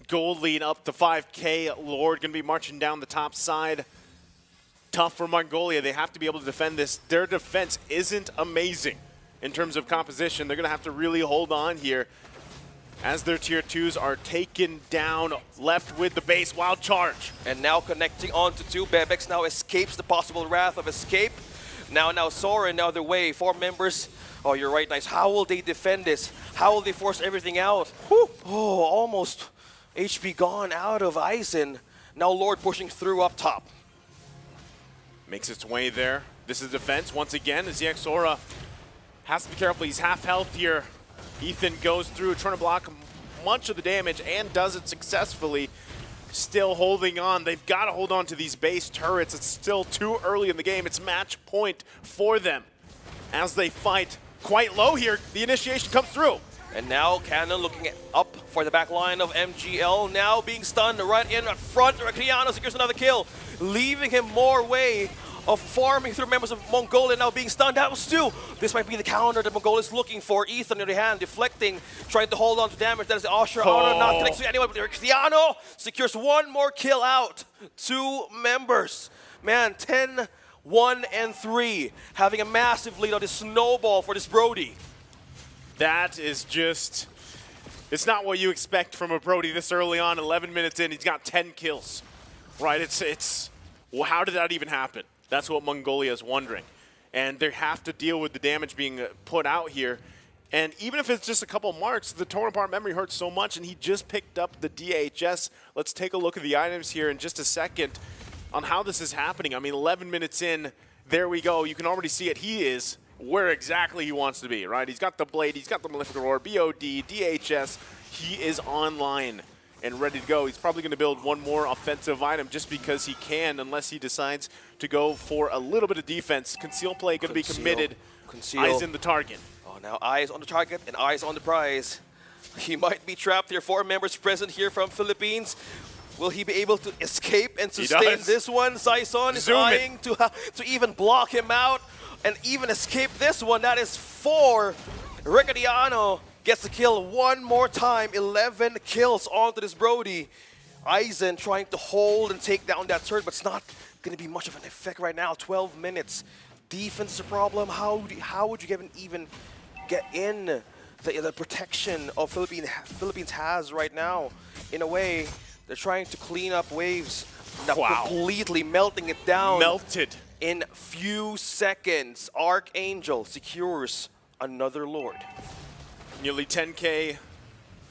Speaker 2: Gold lead up to 5K. Lord going to be marching down the top side. Tough for Mongolia. They have to be able to defend this. Their defense isn't amazing in terms of composition. They're going to have to really hold on here as their tier 2s are taken down, left with the base wild charge.
Speaker 1: And now connecting onto 2. Bebex now escapes the possible wrath of escape. Now Sora in the other way. 4 members. Oh, you're right, nice. How will they defend this? How will they force everything out? Whew. Oh, almost HP gone out of Aizen. Now Lord pushing through up top.
Speaker 2: Makes its way there. This is defense once again as ZX Sora has to be careful. He's half health here. Ethan goes through, trying to block much of the damage and does it successfully. Still holding on. They've got to hold on to these base turrets. It's still too early in the game. It's match point for them as they fight quite low here. The initiation comes through.
Speaker 1: And now Cannon looking up for the back line of MGL. Now being stunned right in front. Criano secures another kill, leaving him more way of farming through members of Mongolia. Now being stunned. That was 2. This might be the counter that Mongolia is looking for. Ethan on the other hand, deflecting, trying to hold on to damage. That is the Usher. Oh, not connecting to anyone, but Criano secures 1 more kill out. 2 members. Man, 10, 1, and 3. Having a massive lead on this snowball for this Brody.
Speaker 2: That is just, it's not what you expect from a Brody this early on. 11 minutes in, he's got 10 kills, right? It's well, how did that even happen? That's what Mongolia is wondering. And they have to deal with the damage being put out here. And even if it's just a couple marks, the torn apart memory hurts so much, and he just picked up the DHS. Let's take a look at the items here in just a second on how this is happening. I mean, 11 minutes in, there we go. You can already see it. He is where exactly he wants to be, right? He's got the Blade, he's got the Malefic Roar, BOD, DHS. He is online and ready to go. He's probably going to build 1 more offensive item just because he can, unless he decides to go for a little bit of defense. Conceal play going to be committed. Eyes in the target.
Speaker 1: Oh, now eyes on the target and eyes on the prize. He might be trapped here. 4 members present here from Philippines. Will he be able to escape and sustain this one? Saison is eyeing to even block him out and even escape this one. That is 4. Riccardiano gets the kill 1 more time. 11 kills onto this Brody. Aizen trying to hold and take down that turret, but it's not going to be much of an effect right now. 12 minutes. Defense is a problem. How would you even get in the protection of Philippines has right now? In a way, they're trying to clean up waves. Now completely melting it down.
Speaker 2: Melted.
Speaker 1: In few seconds, Archangel secures another Lord.
Speaker 2: Nearly 10K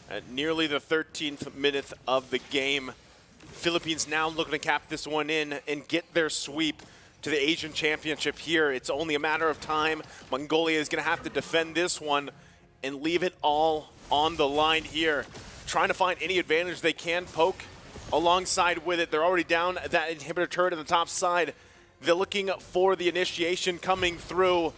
Speaker 2: at nearly the 13th minute of the game. Philippines now looking to cap this one in and get their sweep to the Asian Championship here. It's only a matter of time. Mongolia is going to have to defend this one and leave it all on the line here. Trying to find any advantage they can poke alongside with it. They're already down that inhibitor turret on the top side. They're looking for the initiation coming through